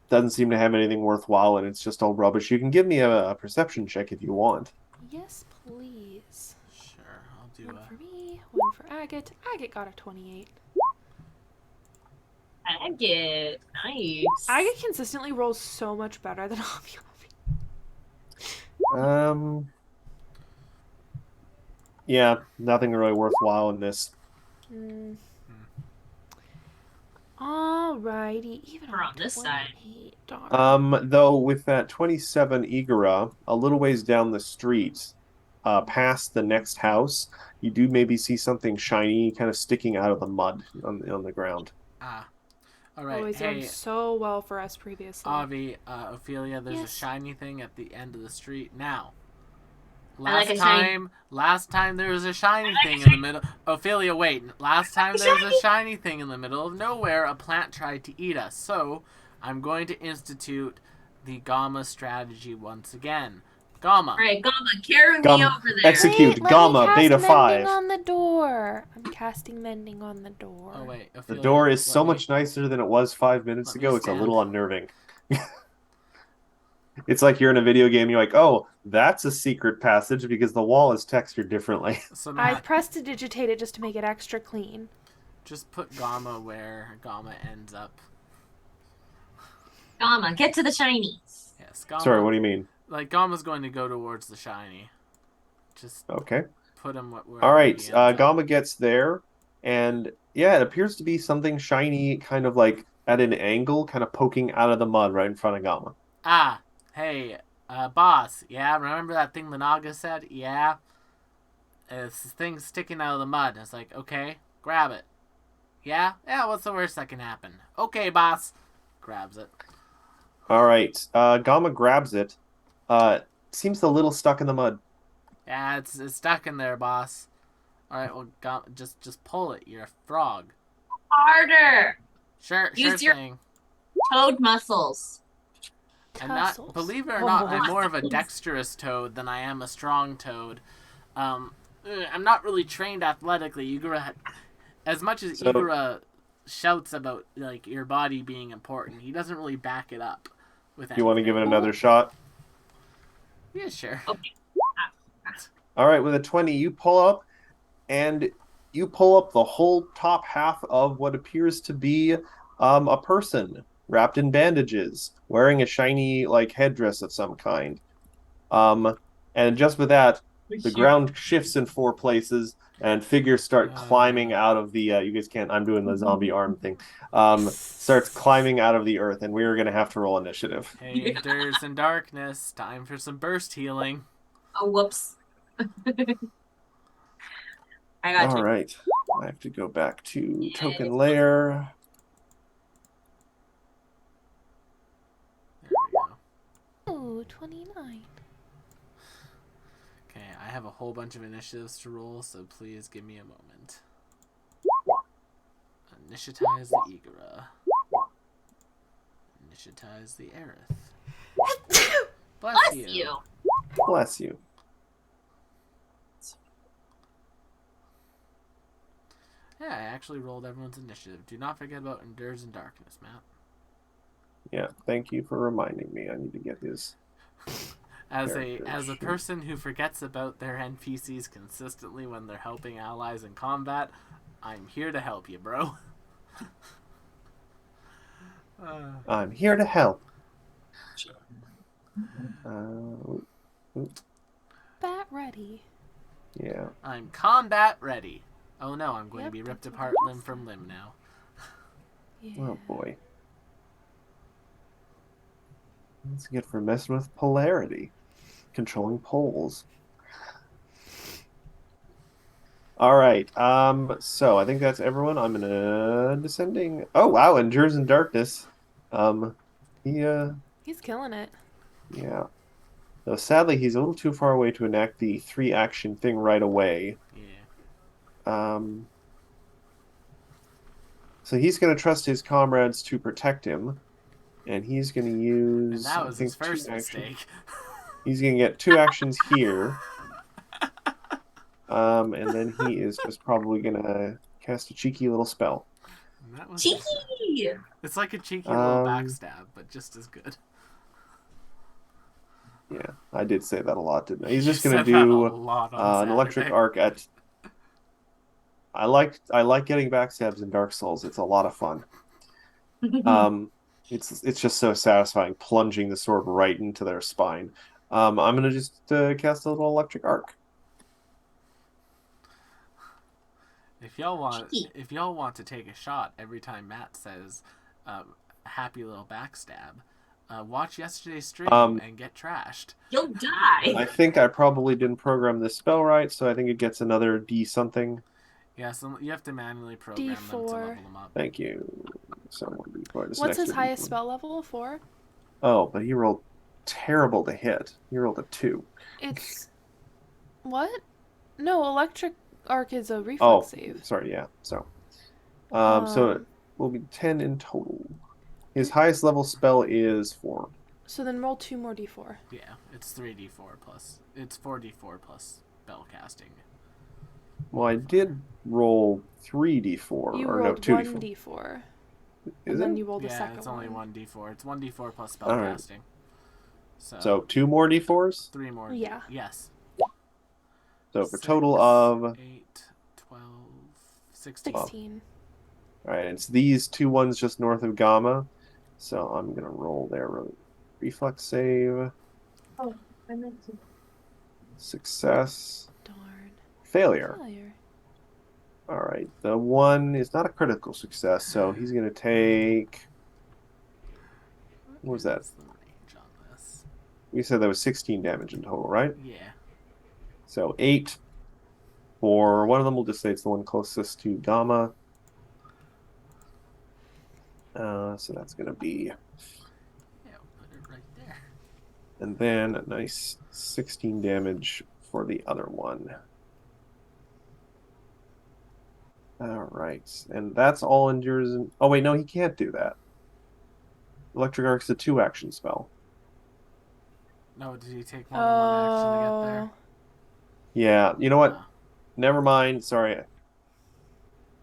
doesn't seem to have anything worthwhile, and it's just all rubbish. You can give me a perception check if you want. Yes, please. Sure, I'll do One a... for me, one for Agate. Agate got a 28. Agate. Nice. Agate consistently rolls so much better than Avi. Yeah, nothing really worthwhile in this. Alrighty, even We're on this side. 28, darn. Though with that 27 Igara, a little ways down the street, past the next house, you do maybe see something shiny kind of sticking out of the mud on the ground. Ah. Alright, Always done hey, so well for us previously. Avi, Ophelia, there's Yes. a shiny thing at the end of the street. Now, like a shiny- last time there was a shiny thing in the middle. Ophelia, wait. Last time there was a shiny thing in the middle of nowhere. A plant tried to eat us. So, I'm going to institute the Gamma strategy once again. Gamma. Alright, Gamma, carry me Gamma, over there. execute. Wait, let Gamma, me cast Beta mending 5. on the door. I'm casting mending on the door. Oh, wait. The Ophelia, door is let so me- much nicer than it was 5 minutes let me ago. It's a stand. little unnerving. It's like you're in a video game. You're like, oh, that's a secret passage because the wall is textured differently. So, I Matt, pressed to digitate it just to make it extra clean. just put Gamma where Gamma ends up. Gamma, get to the shinies. Yes, Gamma. Sorry, what do you mean? Like, Gamma's going to go towards the shiny. Just Okay. put him where All right. he ends up. Gamma gets there, and yeah, it appears to be something shiny, kind of like at an angle, kind of poking out of the mud right in front of Gamma. Ah, hey, boss. Yeah, remember that thing the Naga said? Yeah. It's this thing sticking out of the mud. It's like, okay, grab it. Yeah? Yeah, what's the worst that can happen? Okay, boss. Grabs it. All right. Gamma grabs it. Seems a little stuck in the mud. Yeah, it's stuck in there, boss. Alright, well, just pull it. You're a frog. Harder. Sure Use your- thing. Toad muscles. And not, Tussles. believe it or not, Oh. I'm more of a dexterous toad than I am a strong toad. I'm not really trained athletically. Igura, as much as So- Igura shouts about like your body being important, he doesn't really back it up with anything. You want to give it another shot? Yeah, sure. All right, with a 20, you pull up, and you pull up the whole top half of what appears to be A person wrapped in bandages, wearing a shiny like headdress of some kind. And just with that, the ground shifts in 4 places, and figures start climbing out of the. You guys can't. I'm doing the zombie arm thing. Starts climbing out of the earth, and we're gonna have to roll initiative. Hey, Durs and Darkness, time for some burst healing. Oh, whoops. I got All you. right, I have to go back to token layer. There we go. Oh, 29. Okay, I have a whole bunch of initiatives to roll, so please give me a moment. Initiatize the Igara. Initiatize the Aerith. Bless you. Bless you. Yeah, I actually rolled everyone's initiative. Do not forget about Endures in Darkness, Matt. Yeah, thank you for reminding me. I need to get his. As a person who forgets about their NPCs consistently when they're helping allies in combat, I'm here to help you, bro. I'm here to help. Bat ready. Yeah. I'm combat ready. Oh no, I'm going to be Yep, ripped that's apart what I limb from limb now. Yeah. Oh boy. That's good for messing with polarity. Controlling poles. All right. So I think that's everyone. I'm gonna descending. Oh wow, Endures in Darkness. He He's killing it. yeah. Though sadly he's a little too far away to enact the 3 action thing right away. Yeah. So he's gonna trust his comrades to protect him. And he's gonna use And that was I think his first 2 actions. mistake. He's gonna get 2 actions here. And then he is just probably gonna cast a cheeky little spell. And that was Cheeky! It's like a cheeky little backstab, but just as good. Yeah, I did say that a lot, didn't I? He's You just gonna said that a do lot on an electric Saturday. arc at. I like getting backstabs in Dark Souls. It's a lot of fun. It's just so satisfying plunging the sword right into their spine. I'm gonna just cast a little electric arc. If y'all want to take a shot every time Matt says happy little backstab, watch yesterday's stream and get trashed. You'll die. I think I probably didn't program this spell right, so I think it gets another D something. Yeah, so you have to manually program them to level them up. Thank you. Someone before this. What's next his one. highest spell level? 4? Oh, but he rolled terrible to hit. He rolled a 2. It's what? No, electric arc is a reflex save. Sorry, yeah. So it will be 10 in total. His highest level spell is 4. So then roll 2 more d4. Yeah, it's 3d4 plus. It's 4d4 plus spell casting. Well, I did roll 3d4 You or no rolled 2d4. 1d4. Is And it? then you rolled the Yeah, second it's only one. 1d4. It's 1d4 plus spell All right. casting. So 2 more d4s? 3 more. Yeah. Yes. So for a total of 8, 12, 16. 16. all right, it's these 2 ones just north of Gamma. So I'm gonna roll their reflex save. Oh, I meant to. Success. Darn. Failure. Failure. All right, the one is not a critical success, so he's gonna take. What was that? What's the range on this? We said that was 16 damage in total, right? Yeah. So 8 for one of them. We'll just say it's the one closest to Gamma. So that's gonna be, Yeah, we'll put it right there. and then a nice 16 damage for the other one. All right, and that's all endures. Oh wait, no, he can't do that. Electric Arc's a 2-action spell. No, did he take more than one action to get there? Yeah, you know what? Oh. Never mind. Sorry.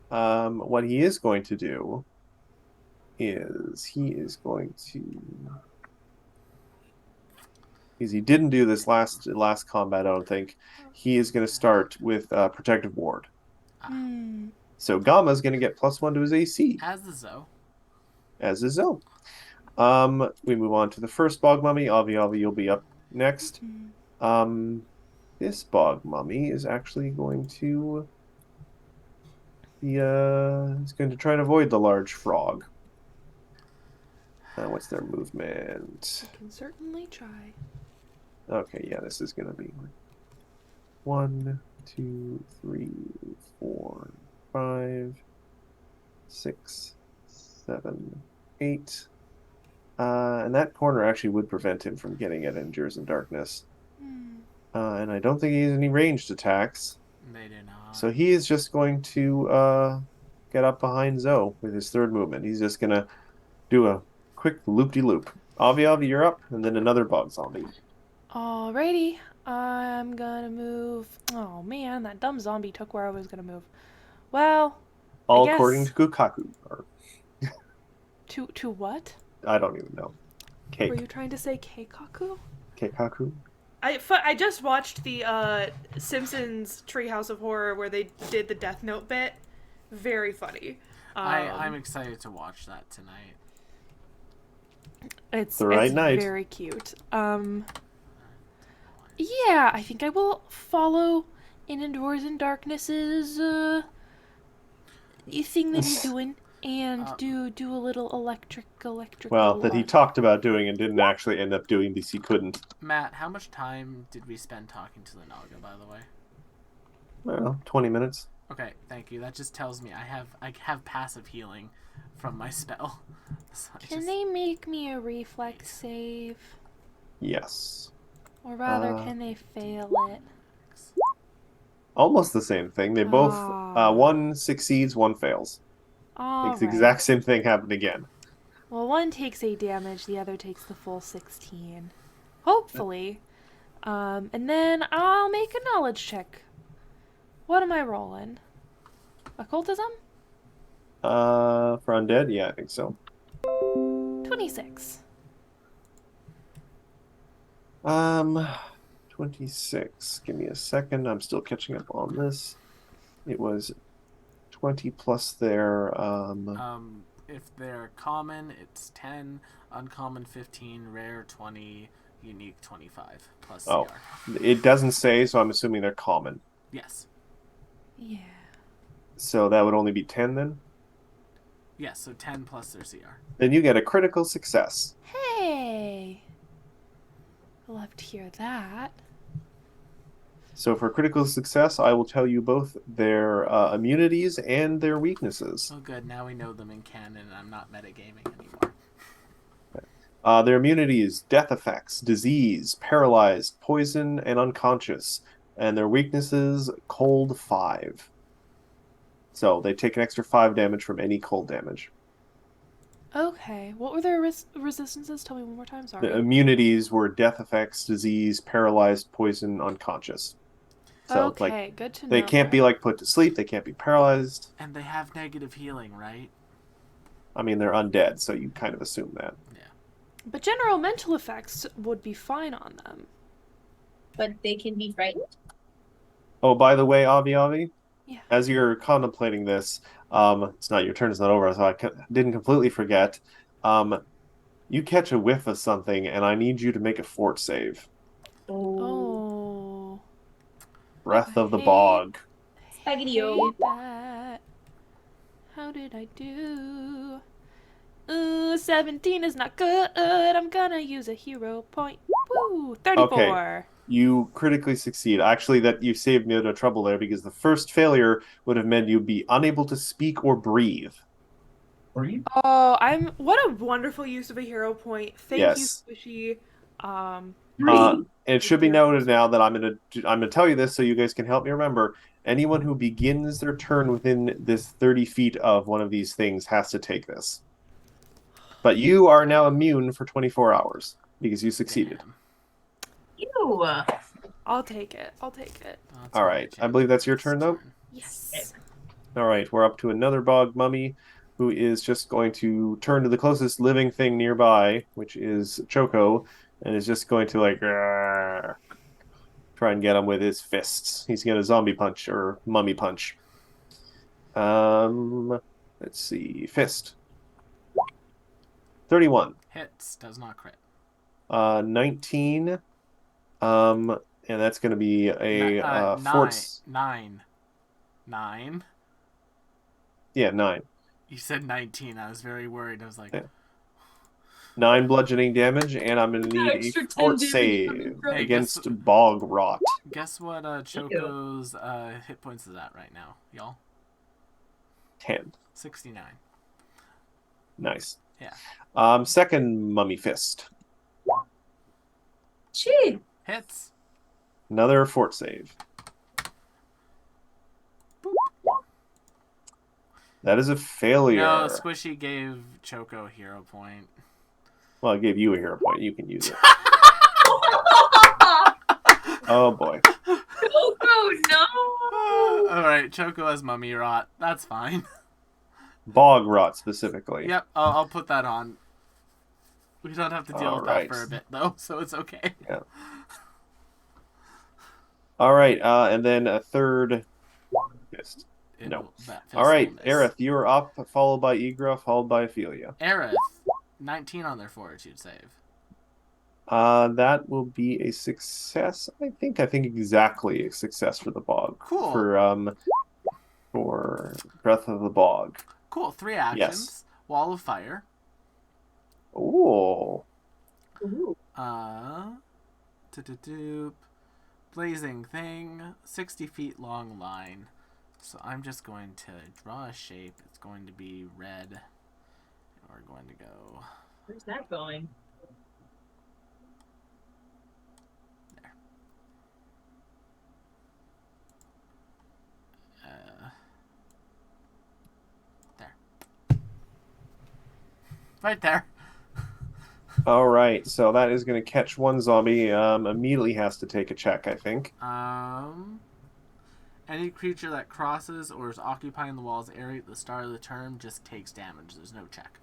What he is going to do is he didn't do this last combat, I don't think. He is going to start with Protective Ward. Hmm. So Gamma's going to get +1 to his AC. As the Zoe. as is Zoe. We move on to the first bog mummy. Avi, you'll be up next. This bog mummy is actually going to be it's going to try and avoid the large frog. What's their movement? I can certainly try. Okay, yeah, this is gonna be 1, 2, 3, 4, 5, 6, 7, 8. And that corner actually would prevent him from getting at Endures in Darkness. And I don't think he has any ranged attacks. They do not. So he is just going to get up behind Zoe with his third movement. He's just gonna do a quick loop-de-loop. Avi, you're up, and then another bog zombie. Alrighty, I'm gonna move. Oh man, that dumb zombie took where I was gonna move. Well, All I guess... according to Kukaku. Or... To what? I don't even know. Cake. Were you trying to say Keikaku? Keikaku? I just watched the Simpsons Treehouse of Horror where they did the Death Note bit. Very funny. I'm excited to watch that tonight. It's night. Very cute. Yeah, I think I will follow in Endures in Darkness's thing that he's doing and do a little electric. Well, that he talked about doing and didn't actually end up doing because he couldn't. Matt, how much time did we spend talking to the Naga, by the way? Well, 20 minutes. Okay, thank you. That just tells me I have passive healing from my spell. So Can they make me a reflex save? Yes. Or rather, can they fail it? Almost the same thing. They both, one succeeds, one fails. It's the exact same thing happened again. Well, one takes 8 damage, the other takes the full 16. Hopefully. And then I'll make a knowledge check. What am I rolling? Occultism? For undead? Yeah, I think so. 26. 26. Give me a second. I'm still catching up on this. It was 20 plus their, if they're common, it's 10, uncommon 15, rare 20, unique 25, plus CR. Oh, it doesn't say, so I'm assuming they're common. Yes. Yeah. So that would only be 10 then? Yes, so 10 plus their CR. Then you get a critical success. Hey! Love to hear that. So for critical success, I will tell you both their immunities and their weaknesses. Oh good, now we know them in canon and I'm not metagaming anymore. Their immunities: death effects, disease, paralyzed, poison, and unconscious. And their weaknesses: cold 5. So they take an extra 5 damage from any cold damage. Okay. What were their resistances? Tell me one more time, sorry. The immunities were death effects, disease, paralyzed, poison, unconscious. So, okay, good to know. They can't be put to sleep, they can't be paralyzed. And they have negative healing, right? I mean, they're undead, so you kind of assume that. Yeah. But general mental effects would be fine on them. But they can be frightened? Oh, by the way, Avi, yeah. As you're contemplating this, it's not your turn, it's not over, so I didn't completely forget. You catch a whiff of something, and I need you to make a fort save. Oh. Breath of the Bog. Spaghetti-o. That. How did I do? Ooh, 17 is not good. I'm gonna use a hero point. Woo! 34. Okay. You critically succeed. Actually, that you saved me a bit of trouble there because the first failure would have meant you'd be unable to speak or breathe. Oh, what a wonderful use of a hero point. Thank you, Squishy. It should be noted now that I'm gonna tell you this so you guys can help me remember. Anyone who begins their turn within this 30 feet of one of these things has to take this. But you are now immune for 24 hours because you succeeded. Damn. Ew. I'll take it. All right. I believe that's your turn, though? Yes. All right. We're up to another bog mummy who is just going to turn to the closest living thing nearby, which is Choco, and is just going to, try and get him with his fists. He's going to zombie punch or mummy punch. Let's see. Fist. 31. Hits. Does not crit. 19. And that's going to be a forts. 9. Yeah, 9. You said 19. I was very worried. I was like, Yeah. 9 bludgeoning damage, and I'm going to need Extra a 10 fort damage save coming from- Hey, against Bog Rot. guess what Choco's hit points is at right now, y'all? 10. 69. Nice. Yeah. Second Mummy Fist. Gee. Hits. Another fort save. That is a failure. No, Squishy gave Choco a hero point. Well, I gave you a hero point. You can use it. Oh, boy. Oh, no. All right, Choco has mummy rot. That's fine. Bog Rot, specifically. Yep, I'll put that on. We don't have to deal with Alright. that for a bit, though, so it's okay. Yeah. All right, and then a third fist. No. All right, Aerith, you are up, followed by Igra, followed by Ophelia. Aerith, 19 on their fortitude save. That will be a success, I think. I think exactly a success for the Bog. Cool. For Breath of the Bog. Cool, 3 actions. Yes. Wall of Fire. Ooh. Ooh. Blazing Thing, 60 feet long line. So I'm just going to draw a shape. It's going to be red. And we're going to go Where's that going? there. There. Right there. All right, so that is going to catch one zombie. Immediately has to take a check, I think. Any creature that crosses or is occupying the wall's area at the start of the turn just takes damage. There's no check.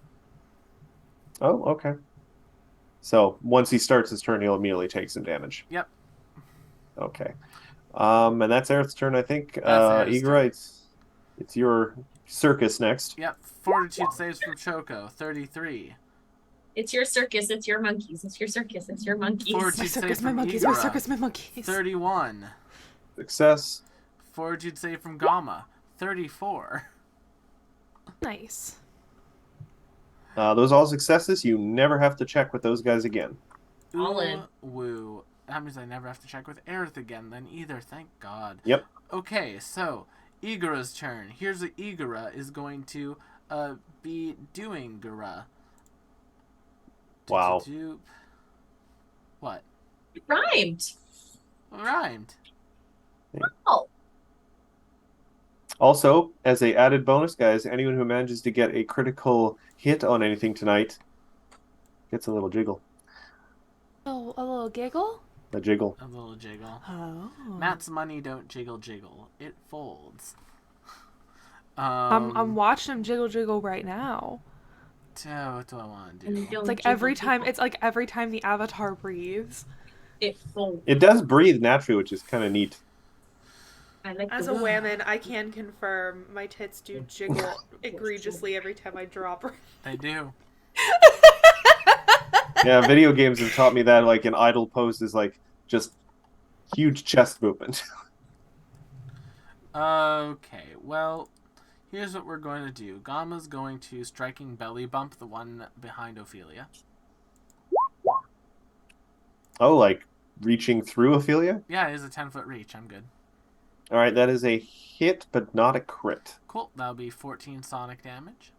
Oh, okay. So once he starts his turn, he'll immediately take some damage. Yep. Okay. And that's Aerith's turn, I think. That's Aerith's Igra, it's your circus next. Yep. Fortitude saves from Choco, 33. It's your circus, it's your monkeys, it's your circus, it's your monkeys. Fortitude My save circus, my from monkeys, my Igra, circus, my monkeys. 31. Success. Fortitude save from Gamma, 34. Nice. Those all successes. You never have to check with those guys again. All in. Woo. That means I never have to check with Aerith again then either, thank God. Yep. Okay, so Igara's turn. Here's what Igara is going to be doing, Gara. Wow. What? It rhymed. Rhymed. Oh. Also, as a added bonus, guys, anyone who manages to get a critical hit on anything tonight gets a little jiggle. Oh, a little giggle? A jiggle. A little jiggle. Oh. Matt's money don't jiggle jiggle. It folds. I'm watching him jiggle right now. What do I want to do? It's like every time the avatar breathes. It folds. It does breathe naturally, which is kind of neat. I like As the a woman, I can confirm my tits do jiggle egregiously every time I drop. They do. Yeah, video games have taught me that, like, an idle pose is, like, just huge chest movement. Okay, well, here's what we're going to do. Gamma's going to striking belly bump the one behind Ophelia. Oh, like, reaching through Ophelia? Yeah, it is a 10-foot reach. I'm good. All right, that is a hit, but not a crit. Cool. That'll be 14 sonic damage.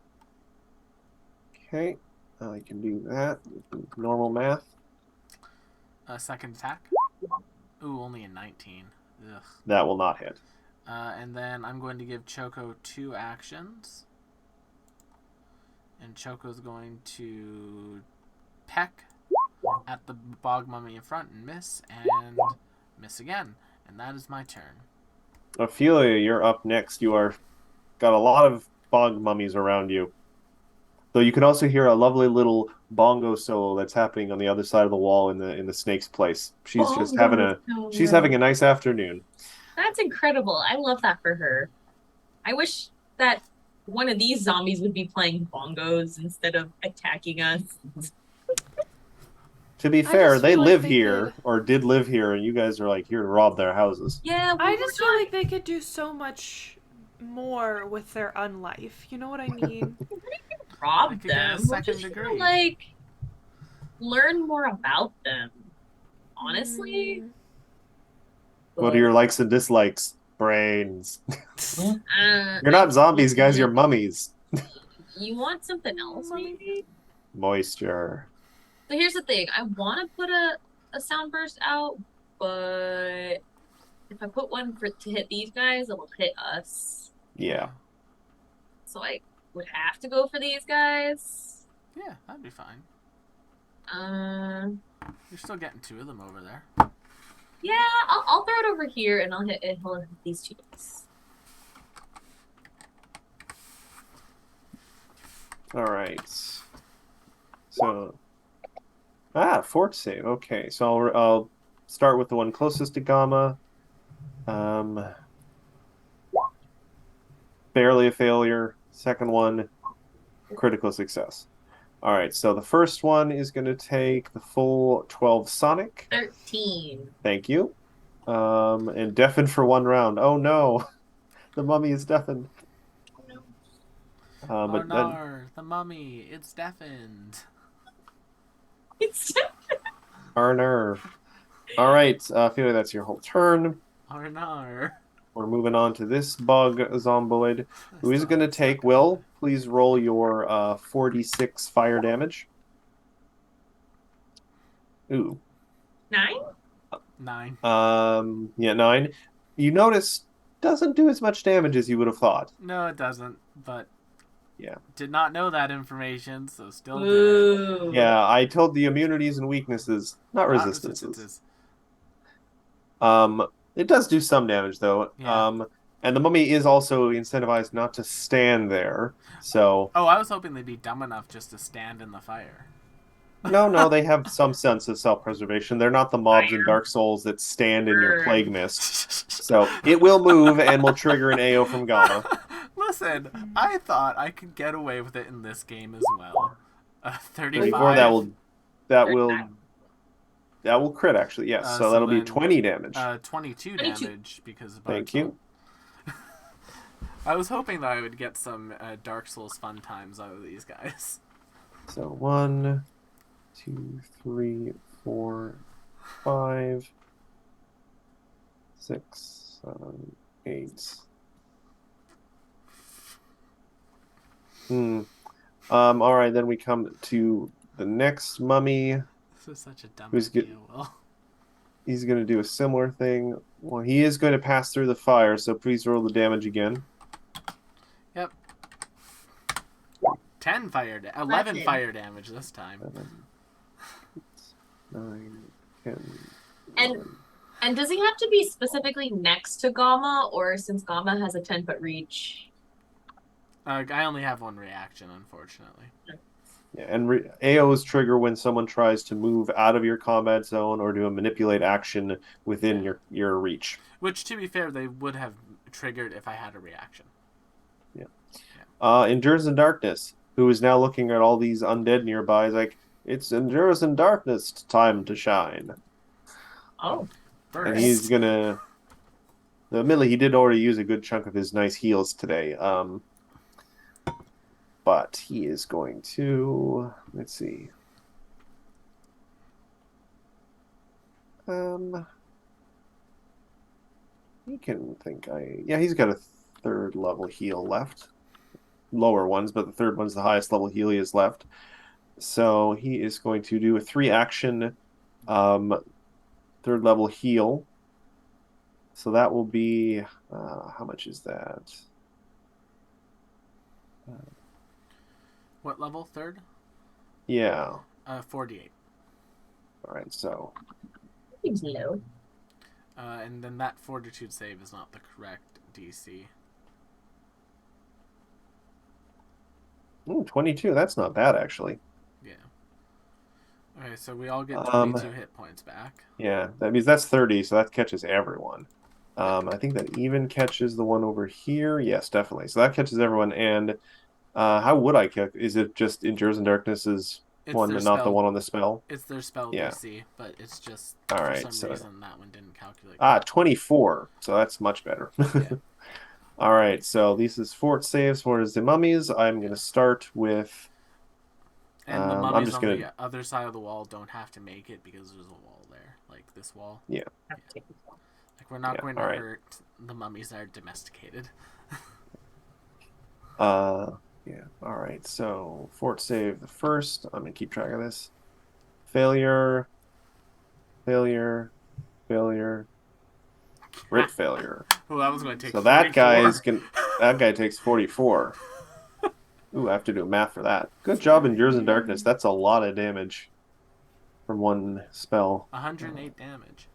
Okay, I can do that. Normal math. Second attack. Ooh, only a 19. Ugh. That will not hit. And then I'm going to give Choco 2 actions. And Choco's going to peck at the bog mummy in front and miss again. And that is my turn. Ophelia, you're up next. You are got a lot of bog mummies around you. Though you can also hear a lovely little bongo solo that's happening on the other side of the wall in the snake's place. She's just having a nice afternoon. That's incredible. I love that for her. I wish that one of these zombies would be playing bongos instead of attacking us. To be I fair, just they feel like live they here, could- or did live here, and you guys are like here to rob their houses. Yeah, I just feel like they could do so much more with their unlife. You know what I mean? They rob could get a them. We're second just degree. gonna, like, learn more about them. Honestly. Mm. What are your likes and dislikes? Brains. Uh, You're not zombies, guys. You're mummies. You want something else, Mummy. maybe? Moisture. So here's the thing. I want to put a sound burst out, but if I put one to hit these guys, it will hit us. Yeah. So I would have to go for these guys. Yeah, that'd be fine. You're still getting 2 of them over there. Yeah, I'll throw it over here and I'll hit these 2 guys. All right. So, fort save. Okay, so I'll start with the one closest to Gamma. Barely a failure. Second one, critical success. All right, so the first one is going to take the full 12 sonic. 13. Thank you. And deafened for 1 round. Oh no, the mummy is deafened. Oh But no, then the mummy, it's deafened. It's our nerve. All right, I feel like that's your whole turn. Oh no. We're moving on to this bug zomboid, who is going to take. Will, please roll your 46 fire damage. Ooh. 9? 9. Yeah, 9. You notice doesn't do as much damage as you would have thought. No, it doesn't, but Yeah. did not know that information, so still did. Ooh. Yeah, I told the immunities and weaknesses, not resistances. It does do some damage though. Yeah. And the mummy is also incentivized not to stand there. So Oh, I was hoping they'd be dumb enough just to stand in the fire. no, they have some sense of self-preservation. They're not the mobs in Dark Souls that stand in your plague mist. So it will move and will trigger an AO from Gamma. Listen, I thought I could get away with it in this game as well. 35. 34, that will crit actually. Yes, so that'll be 20 damage. 22 22. damage because of Thank you. I was hoping that I would get some Dark Souls fun times out of these guys. So 1, 2, 3, 4, 5, 6, 7, 8. All right, then we come to the next mummy. This is such a dumb Who's idea, Will. He's going to do a similar thing. Well, he is going to pass through the fire, so please roll the damage again. Yep. 11 Nothing. fire damage this time. 9, 10. And does he have to be specifically next to Gamma, or since Gamma has a 10-foot reach? I only have 1 reaction, unfortunately. Yeah, and AOs trigger when someone tries to move out of your combat zone or do a manipulate action within your reach. Which, to be fair, they would have triggered if I had a reaction. Endures in Darkness, who is now looking at all these undead nearby, is like, it's Endures in Darkness time to shine. Oh. Burst. And he's gonna... Admittedly, he did already use a good chunk of his nice heals today. But he is going to... Let's see. He can think Yeah, he's got a 3rd level heal left. Lower ones, but the 3rd one's the highest level heal he has left. So he is going to do a 3-action 3rd level heal. So that will be... how much is that? What level? 3rd? Yeah. 48. All right, so... Seems low. And then that fortitude save is not the correct DC. Ooh, 22. That's not bad, actually. Yeah. Okay, so we all get 22 hit points back. Yeah, that means that's 30, so that catches everyone. I think that even catches the one over here. Yes, definitely. So that catches everyone. And how would I kick? Is it just Endures in Darkness's It's one their and not the spell. one on the spell? It's their spell Yeah. DC, but it's just All for right. some So reason that one didn't calculate. 24. So that's much better. Yeah. All right. So this is fort saves. What is the mummies? I'm going to start with. And the I'm mummies just on gonna. the other side of the wall don't have to make it because there's a wall there, like this wall. Yeah. Like we're not Yeah, going to all right. hurt the mummies that are domesticated. Yeah. All right. So fort save the first. I'm gonna keep track of this. Failure. Failure. Failure. Crit failure. Well, that was going to take. So that 44. that guy takes 44. Ooh, I have to do math for that. Good job, Endures in Darkness. That's a lot of damage from one spell. 108 damage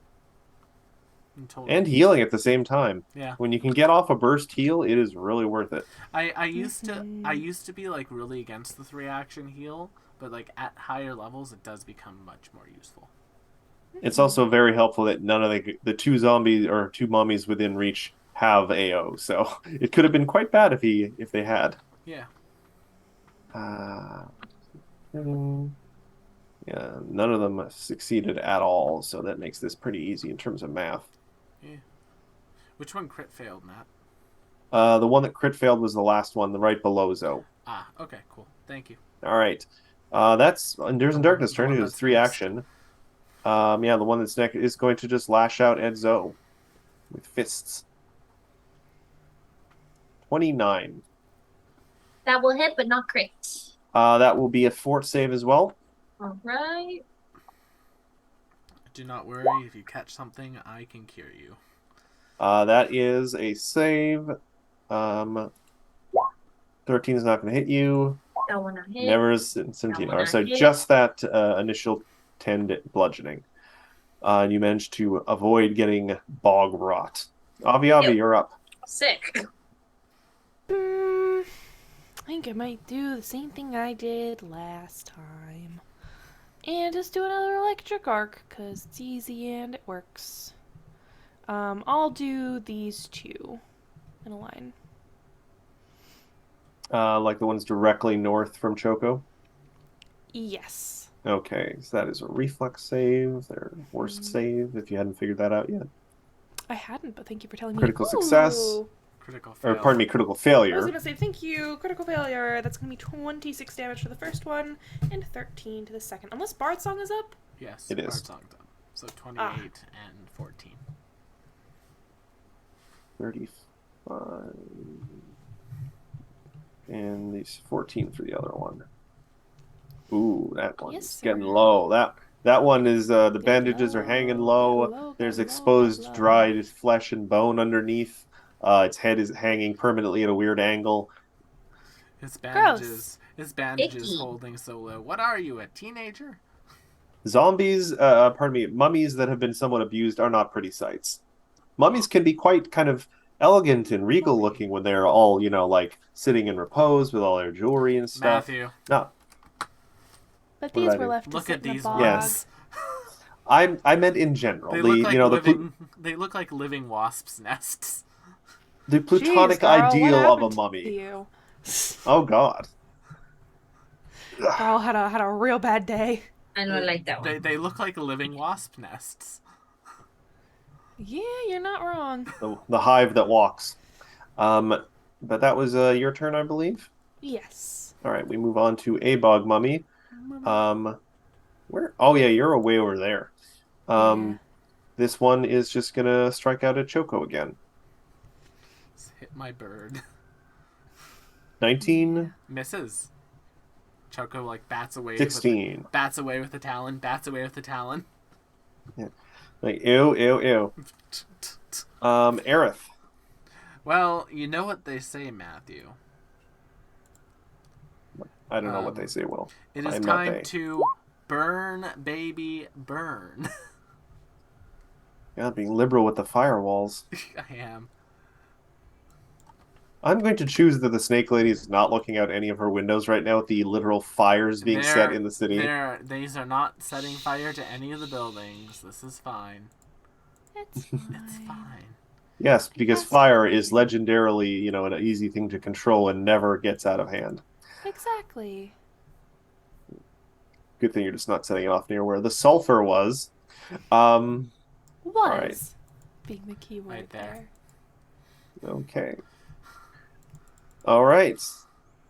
in total. And healing at the same time. Yeah. When you can get off a burst heal, it is really worth it. I used to be like really against the 3-action heal, but like at higher levels it does become much more useful. It's also very helpful that none of the two zombies or two mummies within reach have AO, so it could have been quite bad if they had. Yeah. Yeah, none of them succeeded at all, so that makes this pretty easy in terms of math. Yeah. Which one crit failed, Matt? The one that crit failed was the last one, the right below Zoe. Ah, okay, cool. Thank you. All right. That's Endures in Darkness turn. It is 3 next. action. Yeah, the one that's next is going to just lash out at Zoe with fists. 29. That will hit, but not crit. That will be a fort save as well. All right. Do not worry. If you catch something, I can cure you. That is a save. 13 is not going to hit you. That one not hit. Never is 17. That one So not hit. just that initial 10 bludgeoning. And you managed to avoid getting bog rot. Avi, Yep. you're up. Sick. I think I might do the same thing I did last time. And just do another electric arc, because it's easy and it works. I'll do these two in a line. Like the ones directly north from Choco. Yes. Okay, so that is a reflex save, their worst save, if you hadn't figured that out yet. I hadn't, but thank you for telling me. Critical success. Ooh. Critical fail. Or, pardon me, critical I was failure. going to say thank you. Critical failure. That's going to be 26 damage for the first one and 13 to the second. Unless Bard Song is up? Yes, It is. Bard Song's up. So 28 and 14. 35. And these 14 for the other one. Ooh, that one's Yes, sir. getting low. That one is the Get bandages are hanging low, low. get low, There's get exposed low. dried flesh and bone underneath. Its head is hanging permanently at a weird angle. His bandages Icky. holding so low. What are you, a teenager? Zombies, mummies that have been somewhat abused are not pretty sights. Mummies can be quite kind of elegant and regal looking when they're all, like sitting in repose with all their jewelry and stuff. Matthew, No, But What did these I were do? left to look sit at in these the bog. Yes. I meant in general. they The look like the they look like living wasps' nests. the plutonic Jeez, girl, what ideal of a happened to mummy. you? Oh God. Girl had a real bad day. I don't like that one. They look like living wasp nests. Yeah, you're not wrong. The hive that walks. But that was your turn, I believe. Yes. All right, we move on to a bog mummy. Where? Oh yeah, you're way over there. Yeah. This one is just gonna strike out at Choco again. Just hit my bird. 19, Misses. Choco like bats away. 16. Bats away with the talon. Bats away with the talon. Like ew, ew, ew. Aerith. Well, you know what they say, Matthew. I don't know what they say. Will It is I'm not time they. to burn, baby, burn. Yeah, being liberal with the firewalls. I am. I'm going to choose that the Snake Lady is not looking out any of her windows right now with the literal fires being set in the city. These are not setting fire to any of the buildings. This is fine. It's fine. It's fine. Yes, because That's fire funny. is legendarily, an easy thing to control and never gets out of hand. Exactly. Good thing you're just not setting it off near where the sulfur was. All right. Was being the key word Right there. Okay. All right.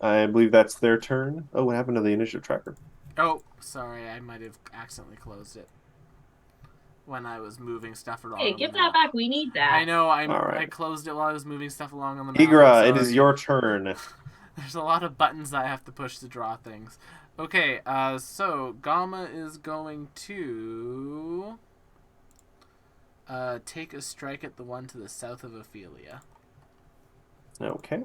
I believe that's their turn. Oh, what happened to the initiative tracker? Oh, sorry, I might have accidentally closed it when I was moving stuff around. Hey, on give the that map. back. We need that. I know. I right. closed it while I was moving stuff along on the map. Igra, I'm it is sorry. your turn. There's a lot of buttons that I have to push to draw things. Okay, so Gamma is going to take a strike at the one to the south of Ophelia. Okay.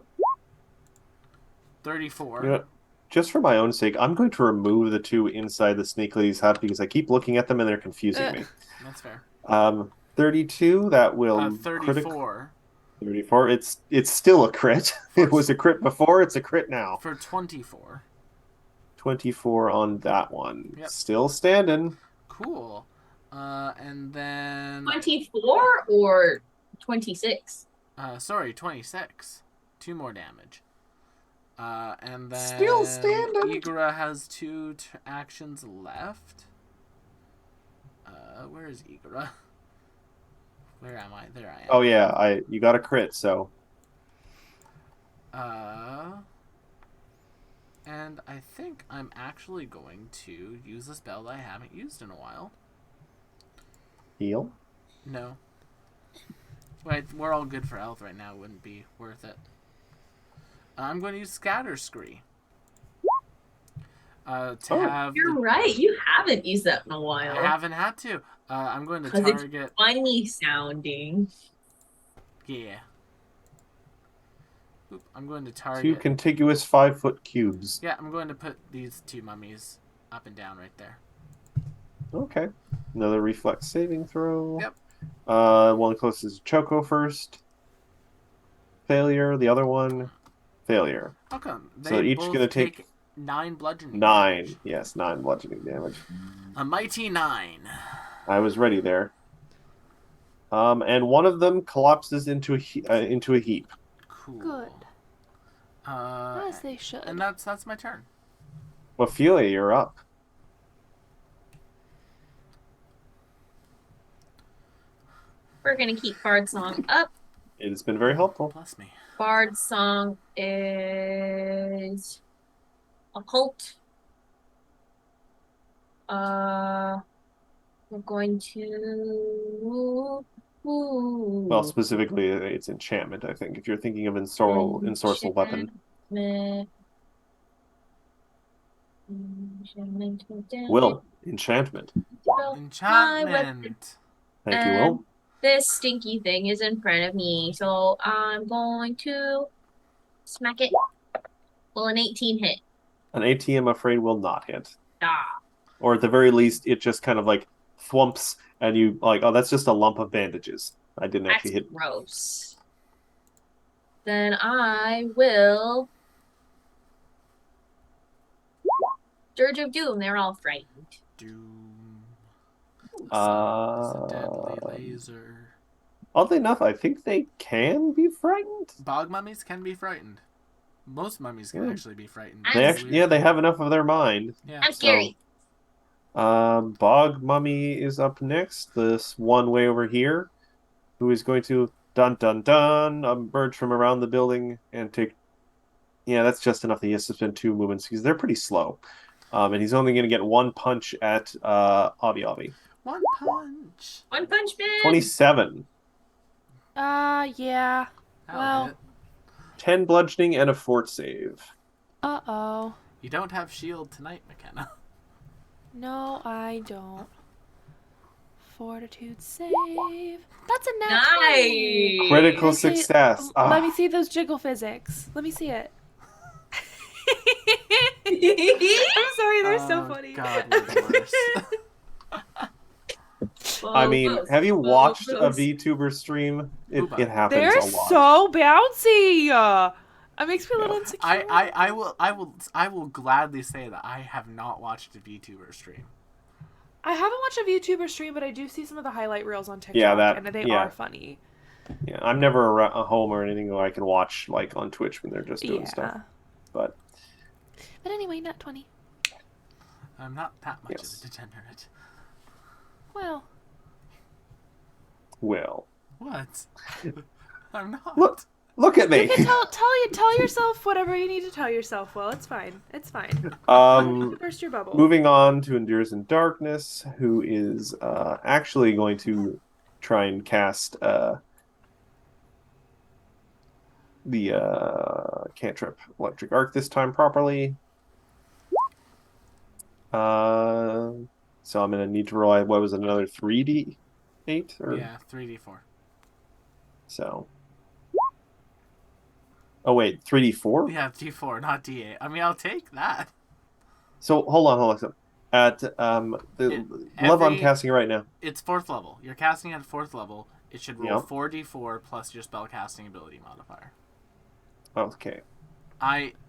34. You know what? Just for my own sake, I'm going to remove the two inside the Snake Lady's hut because I keep looking at them and they're confusing me. That's fair. 32, that will 34. 34. It's still a crit. It was a crit before, it's a crit now. For 24. 24 on that one. Yep. Still standing. Cool. And then 24 or 26? sorry, 26. 2 more damage. And then Still standing. Igra has 2 actions left. Where is Igra? Where am I? There I am. Oh yeah, you got a crit, so And I think I'm actually going to use a spell that I haven't used in a while. heal. No. Wait, we're all good for health right now. It wouldn't be worth it. I'm going to use Scatter Scree. You're right. You haven't used that in a while. I haven't had to. I'm going to 'Cause target. it's funny sounding. Yeah. Oop, I'm going to target. 2 contiguous 5-foot cubes. Yeah, I'm going to put these 2 mummies up and down right there. Okay. Another reflex saving throw. Yep. One closest is Choco first. Failure. The other one, failure. How come? They So each both gonna take 9 bludgeoning 9. damage. Yes, 9 bludgeoning damage. A mighty 9. I was ready there. And one of them collapses into a heap. Cool. Good. As they should. And that's my turn. Ophelia, you're up. We're gonna keep Bard Song up. It has been very helpful. Bless me. Bard Song is occult. We're going to. Well, specifically, it's enchantment. I think if you're thinking of ensorcel weapon. Will, enchantment. Enchantment. Thank you, Will. This stinky thing is in front of me, so I'm going to smack it. Will an 18 hit? An 18, I'm afraid, will not hit. Ah. Or at the very least, it just kind of like thwumps, and you like, oh, that's just a lump of bandages. I didn't actually hit. Gross. Then I will Dirge of Doom. They're all frightened. Doom. It's Uh, a deadly laser. Oddly enough, I think they can be frightened. Bog mummies can be frightened. Most mummies can Yeah. actually be frightened. I'm They It's actually, weird. yeah, they have enough of their mind. Yeah. I'm scary. Bog Mummy is up next. This one way over here, who is going to dun dun dun emerge from around the building and take. Yeah, that's just enough that he has to spend 2 movements because they're pretty slow. And he's only going to get 1 punch at Avi Avi. 1 punch. One Punch Man. 27. Yeah. That'll Well. hit. 10 bludgeoning and a fort save. Uh-oh. You don't have shield tonight, McKenna. No, I don't. Fortitude save. That's a nat 20. Nice. Critical Let me see- success. Let me see those jiggle physics. Let me see it. I'm sorry, they're so funny. God, you're the worst. I mean, have you watched a VTuber stream? It happens They're a lot. so bouncy. It makes me a little insecure. I will gladly say that I have not watched a VTuber stream. I haven't watched a VTuber stream, but I do see some of the highlight reels on TikTok, Yeah, and they are funny. Yeah, I'm never home or anything where I can watch like on Twitch when they're just doing stuff. Yeah. But But anyway, not 20. I'm not that much of a yes. degenerate. Well, Well, What? I'm not. look at you me. can tell yourself whatever you need to tell yourself. Well, it's fine. It's fine. Burst your bubble. Moving on to Endures in Darkness, who is actually going to try and cast the cantrip Electric Arc this time properly. So I'm going to need to roll, what was it, another 3d8? Yeah, 3d4. So. Oh, wait, 3d4? Yeah, d4, not d8. I mean, I'll take that. So hold on. At the level I'm casting right now. It's 4th level. You're casting at 4th level. It should roll Yep. 4d4 plus your spellcasting ability modifier. Okay.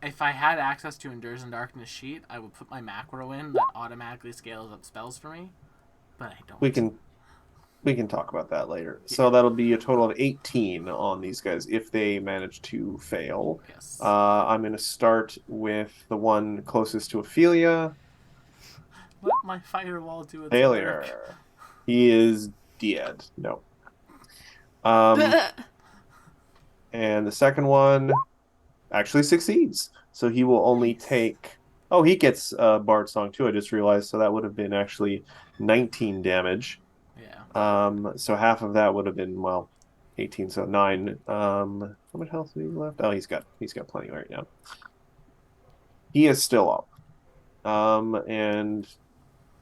If I had access to Endures in Darkness sheet, I would put my macro in that automatically scales up spells for me, but I don't. We can talk about that later. Yeah. So that'll be a total of 18 on these guys if they manage to fail. Yes. I'm going to start with the one closest to Ophelia. Let my firewall do its Failure. work. He is dead. No. And the second one actually succeeds. So he will only take... Oh, he gets Bard Song too, I just realized. So that would have been actually 19 damage. Yeah. So half of that would have been, well, 18, so 9. How much health do he left? Oh, he's got plenty right now. He is still up. And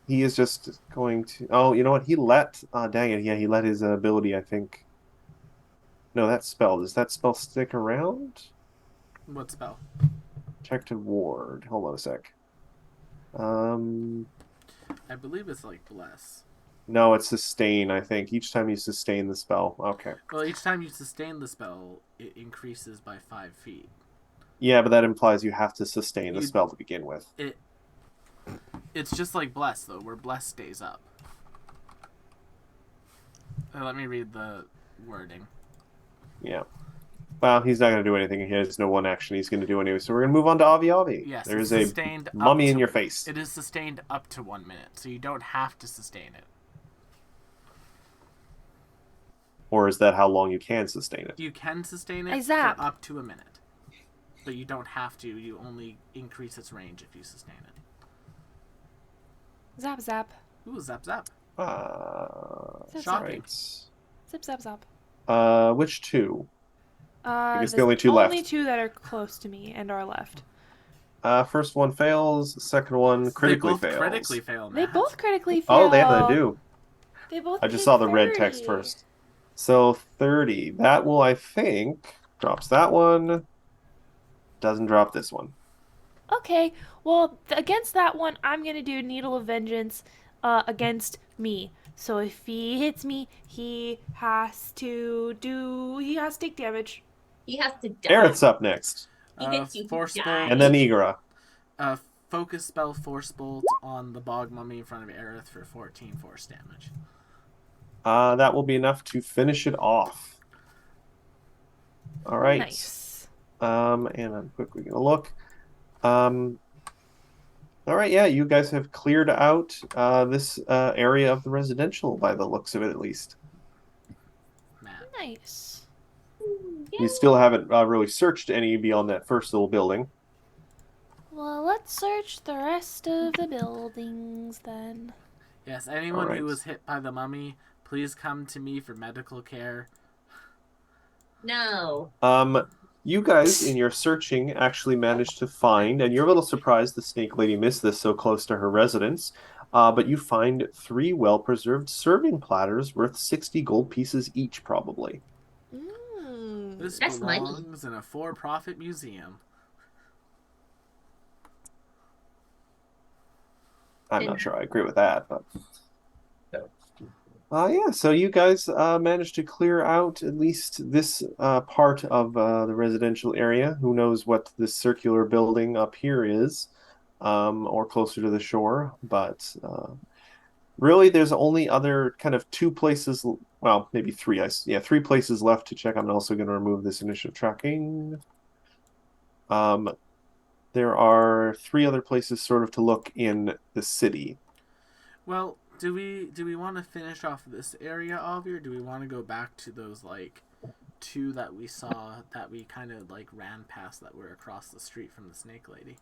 he is just going to... Oh, you know what? He let... dang it. Yeah, he let his ability, I think... No, that spell. Does that spell stick around? What spell? Protective Ward. Hold on a sec. I believe it's like Bless. No, it's Sustain, I think. Each time you sustain the spell. Okay. Well, each time you sustain the spell, it increases by 5 feet. Yeah, but that implies you have to sustain the spell to begin with. It's just like Bless, though, where Bless stays up. Let me read the wording. Yeah. Well, he's not going to do anything. He has no one action he's going to do anyway. So we're going to move on to Avi Avi. Yes, there's it's a sustained mummy up in to- your face. It is sustained up to 1 minute, so you don't have to sustain it. Or is that how long you can sustain it? You can sustain I it for zap. up to a minute. But you don't have to. You only increase its range if you sustain it. Zap zap. Ooh, zap zap. Zap, Shocking. Right. Zip zap zap. Which two? I guess the There's only two left. Only two that are close to me and are left. First one fails. Second one critically They both fails. critically fail, They Matt. both critically fail. Oh, they do. They both. I just take saw the red 30. text first. So 30. That will, I think, drops that one. Doesn't drop this one. Okay, well, against that one, I'm gonna do Needle of Vengeance against me. So if he hits me, he has to take damage. He has to die. Aerith's up next. He hits you, he Force dies. bolt. And then Igra. Focus spell Force Bolt on the Bog Mummy in front of Aerith for 14 force damage. That will be enough to finish it off. All right. Nice. And I'm quickly gonna look. All right, yeah, you guys have cleared out this area of the residential by the looks of it, at least. Matt. Nice. You still haven't really searched any beyond that first little building. Well, let's search the rest of the buildings then. Yes, anyone Alright. who was hit by the mummy, please come to me for medical care. No. You guys, in your searching, actually managed to find, and you're a little surprised the Snake Lady missed this so close to her residence, but you find 3 well-preserved serving platters worth 60 gold pieces each, probably. This That's money. belongs in a for-profit museum. I'm not sure I agree with that, but... Yeah, so you guys managed to clear out at least this part of the residential area. Who knows what this circular building up here is, or closer to the shore, but Really, there's only other kind of two places, well, maybe three. Yeah, three places left to check. I'm also going to remove this initiative tracking. Um, there are three other places sort of to look in the city. Well, do we want to finish off this area, Avi, or do we want to go back to those like two that we saw that we kind of like ran past that were across the street from the snake lady?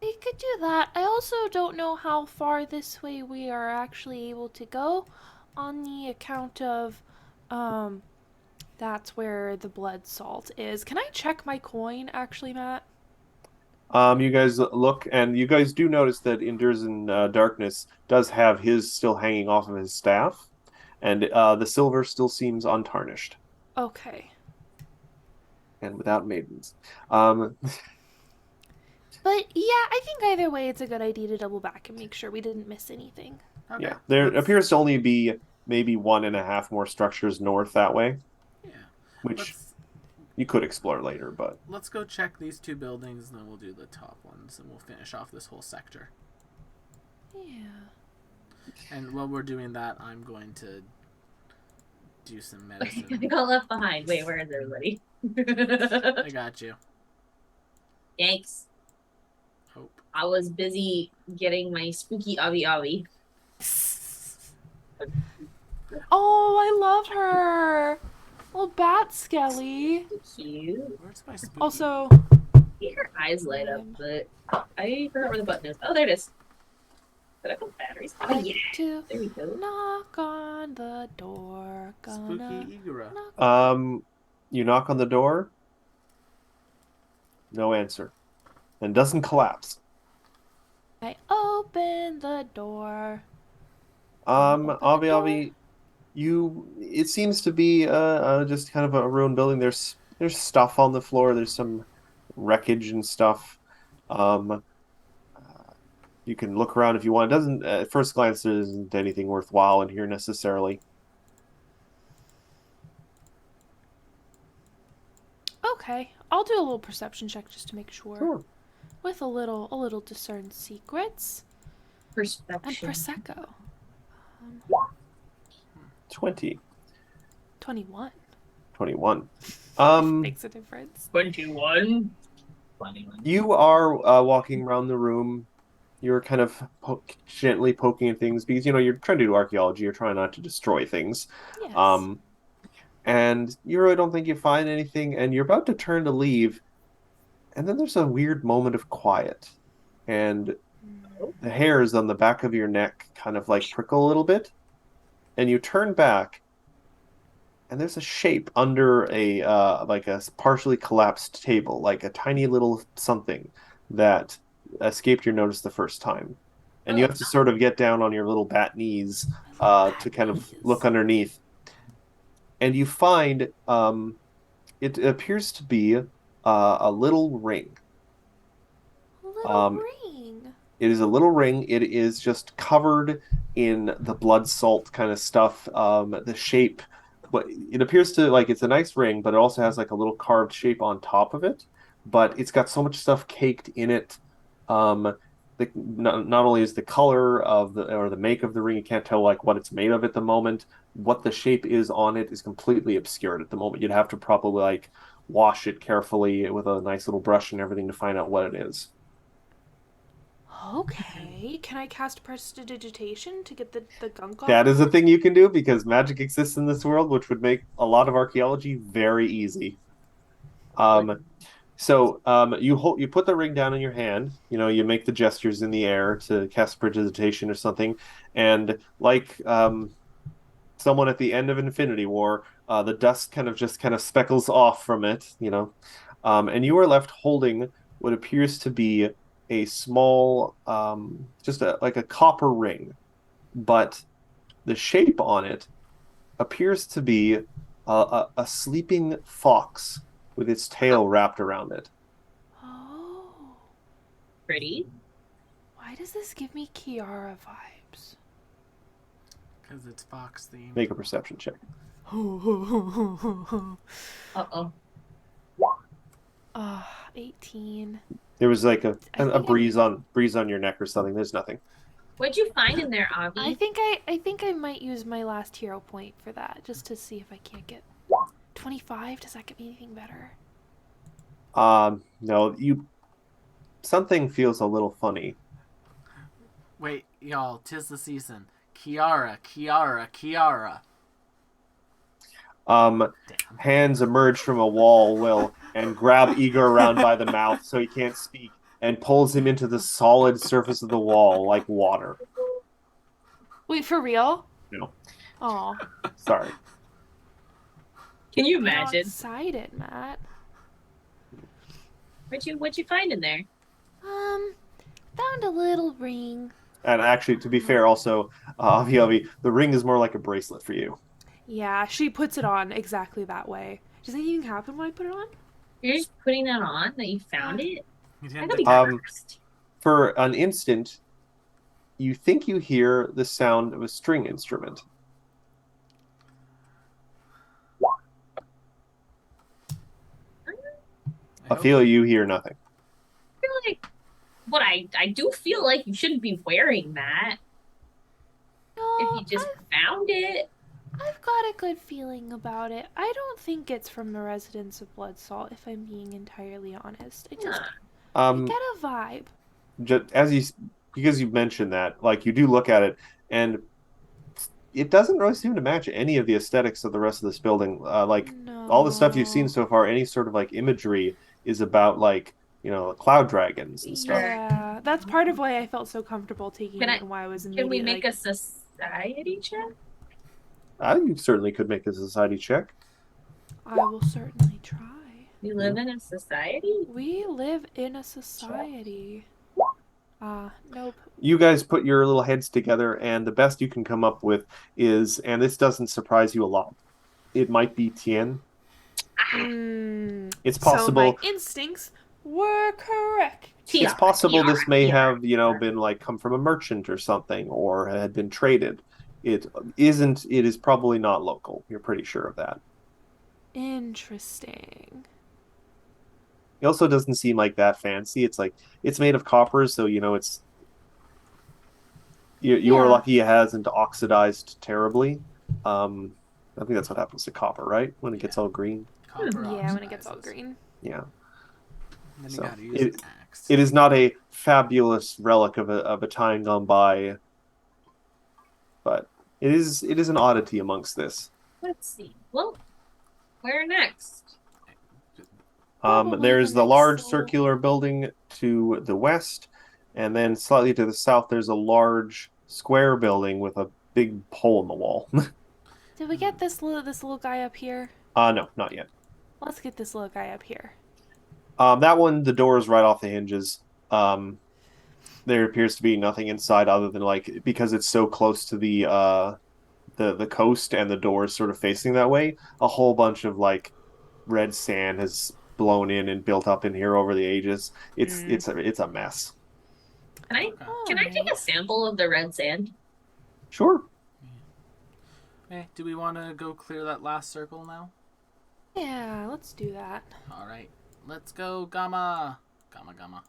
We could do that. I also don't know how far this way we are actually able to go on the account of um that's where the blood salt is. Can I check my coin actually, Matt? You guys look, and you guys do notice that Endures in Darkness does have his still hanging off of his staff, and the silver still seems untarnished Okay. and without maidens. Um, But yeah, I think either way it's a good idea to double back and make sure we didn't miss anything. Okay. yeah, there let's- appears to only be maybe one and a half more structures north that way, Yeah. which Let's you could explore later, but let's go check these two buildings, and then we'll do the top ones, and we'll finish off this whole sector. Yeah. And while we're doing that, I'm going to do some I medicine. got left behind. Wait, where is everybody? I got you. Thanks. Hope. I was busy getting my spooky Avi Avi. Oh, I love her. Little bat skelly. Cute. Where's my spooky? Also, Her eyes light up, but I forgot where the button is. Oh, there it is. Did I put batteries? Oh, yeah. to There we go. knock on the door. Gonna Spooky Igura. knock. you knock on the door, no answer, and doesn't collapse. I open the door. Avi Avi, it seems to be just kind of a ruined building. There's stuff on the floor. There's some wreckage and stuff. You can look around if you want. It doesn't at first glance there isn't anything worthwhile in here necessarily. Okay, I'll do a little perception check just to make sure. Sure. With a little discern secrets and Perspection. prosecco. 20, 21 21. makes a difference. 21. 21. You are walking around the room. You're kind of gently poking at things because you're trying to do archaeology. You're trying not to destroy things. Yes. And you really don't think you find anything, and you're about to turn to leave, and then there's a weird moment of quiet, and the hairs on the back of your neck kind of like prickle a little bit, and you turn back, and there's a shape under a like a partially collapsed table, like a tiny little something that escaped your notice the first time, and you have to sort of get down on your little bat knees to kind of look underneath. And you find it appears to be a little ring. Little ring. It is a little ring. It is just covered in the blood salt kind of stuff. The shape, but it appears to like it's a nice ring, but it also has like a little carved shape on top of it. But it's got so much stuff caked in it. Not only is the color of the make of the ring, you can't tell like what it's made of at the moment. What the shape is on it is completely obscured at the moment. You'd have to probably like wash it carefully with a nice little brush and everything to find out what it is. Okay. Can I cast prestidigitation to get the gunk off? That is a thing you can do because magic exists in this world, which would make a lot of archaeology very easy. So you put the ring down in your hand. You make the gestures in the air to cast prestidigitation or something, and like someone at the end of Infinity War, the dust kind of speckles off from it. And you are left holding what appears to be a small, like a copper ring, but the shape on it appears to be a sleeping fox with its tail wrapped around it. Oh. Pretty. Why does this give me Kiara vibes? Because it's Fox themed. Make a perception check. Uh-oh. 18. There was like a I think breeze on your neck or something. There's nothing. What'd you find in there, Avi? I think I might use my last hero point for that, just to see if I can't get 25. Does that get me anything better? No, something feels a little funny. Wait, y'all, 'tis the season. Kiara, Kiara, Kiara. Damn. Hands emerge from a wall, and grab Igor around by the mouth so he can't speak, and pulls him into the solid surface of the wall like water. Wait, for real? No, Oh, sorry. Can you I'm imagine? excited, Matt. What'd you find in there? Found a little ring. And actually, to be fair, also, Avi, the ring is more like a bracelet for you. Yeah, she puts it on exactly that way. Does anything happen when I put it on? You're just putting that on that you found it? You That didn't could be Um, cursed. For an instant, you think you hear the sound of a string instrument. I feel you hear nothing. I feel like, but I do feel like you shouldn't be wearing that No, if you just found it. I've got a good feeling about it. I don't think it's from the residents of Bloodsalt, if I'm being entirely honest. I get a vibe. Because you mentioned that, like you do look at it, and it doesn't really seem to match any of the aesthetics of the rest of this building. Like all the stuff you've seen so far, any sort of like imagery is about like cloud dragons and stuff. Yeah, that's part of why I felt so comfortable taking Can it I- and why I was Can immediately we make a society check? You certainly could make a society check. I will certainly try. We live in a society? We live in a society. Nope. You guys put your little heads together, and the best you can come up with is, and this doesn't surprise you a lot, it might be Tien. It's possible. So my instincts were correct. It's possible this may have, been like come from a merchant or something, or had been traded. It isn't. It is probably not local. You're pretty sure of that. Interesting. It also doesn't seem like that fancy. It's like it's made of copper, so it's. You are lucky it hasn't oxidized terribly. I think that's what happens to copper, right? When it gets all green. Yeah, when it gets all green. Yeah. Then So, you gotta use an axe. It is not a fabulous relic of a time gone by, but it is an oddity amongst this. Let's see. Well, where next? There's the large circular building to the west, and then slightly to the south, there's a large square building with a big hole in the wall. Did we get this little guy up here? No, not yet. Let's get this little guy up here. That one, the door is right off the hinges. There appears to be nothing inside other than because it's so close to the coast and the door is sort of facing that way. A whole bunch of red sand has blown in and built up in here over the ages. It's a mess. Can I take a sample of the red sand? Sure. Hey, do we want to go clear that last circle now? Yeah, let's do that. All right, let's go, Gamma. Gamma.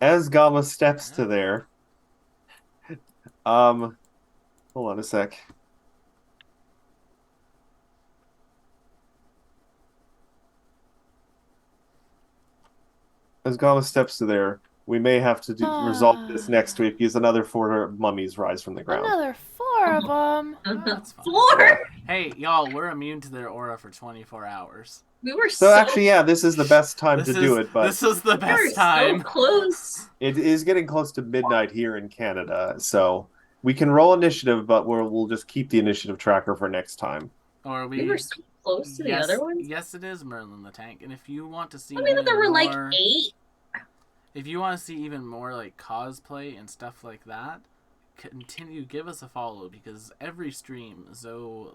As Gamma steps to there, hold on a sec. As Gamma steps to there, we may have to resolve this next week because another 4 mummies rise from the ground. Another 4 of them. That's fine. 4? Hey, y'all, we're immune to their aura for 24 hours. We were So actually, yeah, this is the best time to do it, but this is the we were best time. so close. it is getting close to midnight here in Canada, so we can roll initiative, but we'll just keep the initiative tracker for next time. Or We were so close to the other ones. Yes, it is Merlin the Tank, and if you want to see, I mean, there were like more, 8. if you want to see even more cosplay and stuff like that, give us a follow because every stream Zoe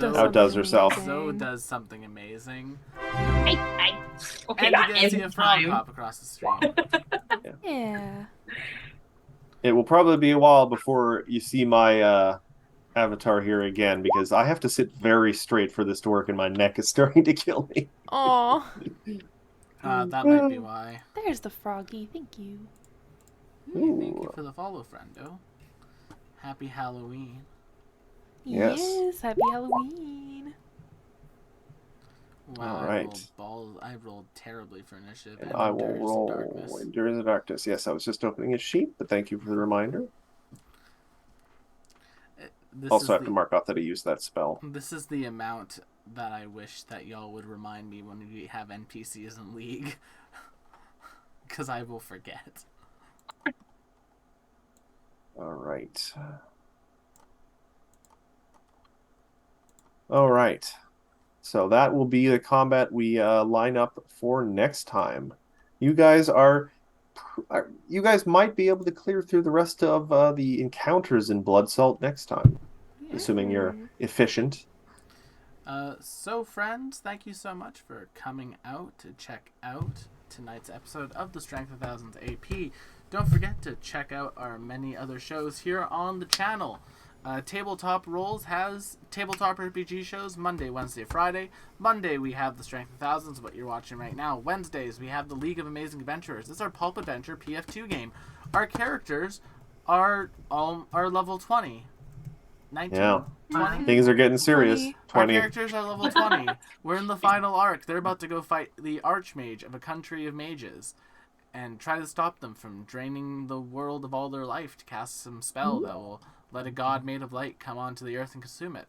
Outdoes herself. Zoe does something amazing. Okay, And not you get to see every a frog time. pop across the stream. Yeah. It will probably be a while before you see my avatar here again because I have to sit very straight for this to work and my neck is starting to kill me. Aw. That might be why. There's the froggy. Thank you. Hey, thank you for the follow, friendo. Happy Halloween. Yes. Yes, happy Halloween. Wow, All I right. rolled balls. I rolled terribly for initiative. And I will Endures roll Darkness. Endure the Darkness. Yes, I was just opening a sheet, but thank you for the reminder. This Also is have to mark off that I used that spell. This is the amount that I wish that y'all would remind me when we have NPCs in League. Because I will forget. All right. All right. So that will be the combat we line up for next time. You guys might be able to clear through the rest of the encounters in Blood Salt next time, assuming you're efficient. So, friends, thank you so much for coming out to check out tonight's episode of the Strength of Thousands AP. Don't forget to check out our many other shows here on the channel. Tabletop Rolls has tabletop RPG shows Monday, Wednesday, Friday. Monday we have the Strength of Thousands, what you're watching right now. Wednesdays we have the League of Amazing Adventurers. This is our Pulp Adventure PF2 game. Our characters are level 20. 19? Yeah. 20? Things are getting serious. 20. Our characters are level 20. We're in the final arc. They're about to go fight the Archmage of a country of mages and try to stop them from draining the world of all their life to cast some spell that will let a god made of light come onto the earth and consume it.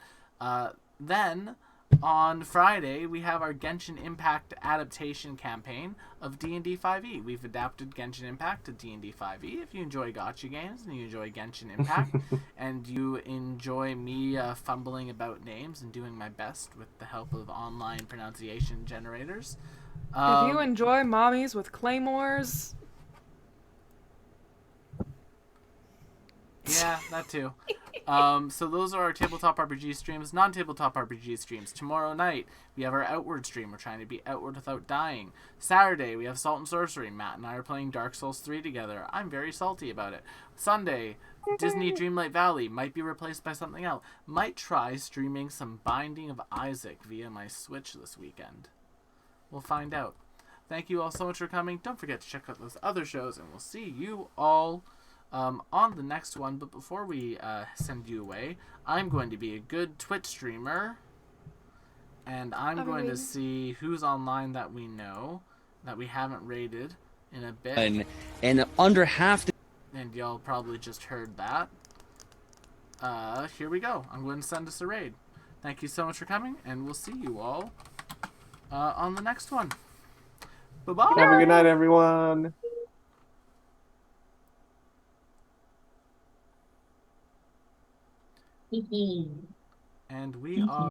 Then, on Friday, we have our Genshin Impact adaptation campaign of D&D 5e. We've adapted Genshin Impact to D&D 5e. If you enjoy gacha games and you enjoy Genshin Impact and you enjoy me fumbling about names and doing my best with the help of online pronunciation generators. If you enjoy mommies with claymores... Yeah, that too. So those are our tabletop RPG streams. Non-tabletop RPG streams. Tomorrow night, we have our Outward stream. We're trying to be outward without dying. Saturday, we have Salt and Sorcery. Matt and I are playing Dark Souls 3 together. I'm very salty about it. Sunday, Disney Dreamlight Valley might be replaced by something else. Might try streaming some Binding of Isaac via my Switch this weekend. We'll find out. Thank you all so much for coming. Don't forget to check out those other shows, and we'll see you all on the next one. But before we send you away, I'm going to be a good Twitch streamer, and I'm going to see who's online that we know that we haven't rated in a bit. And under half the... And y'all probably just heard that. Here we go. I'm going to send us a raid. Thank you so much for coming, and we'll see you all on the next one. Bye-bye. Have a good night, everyone. And we are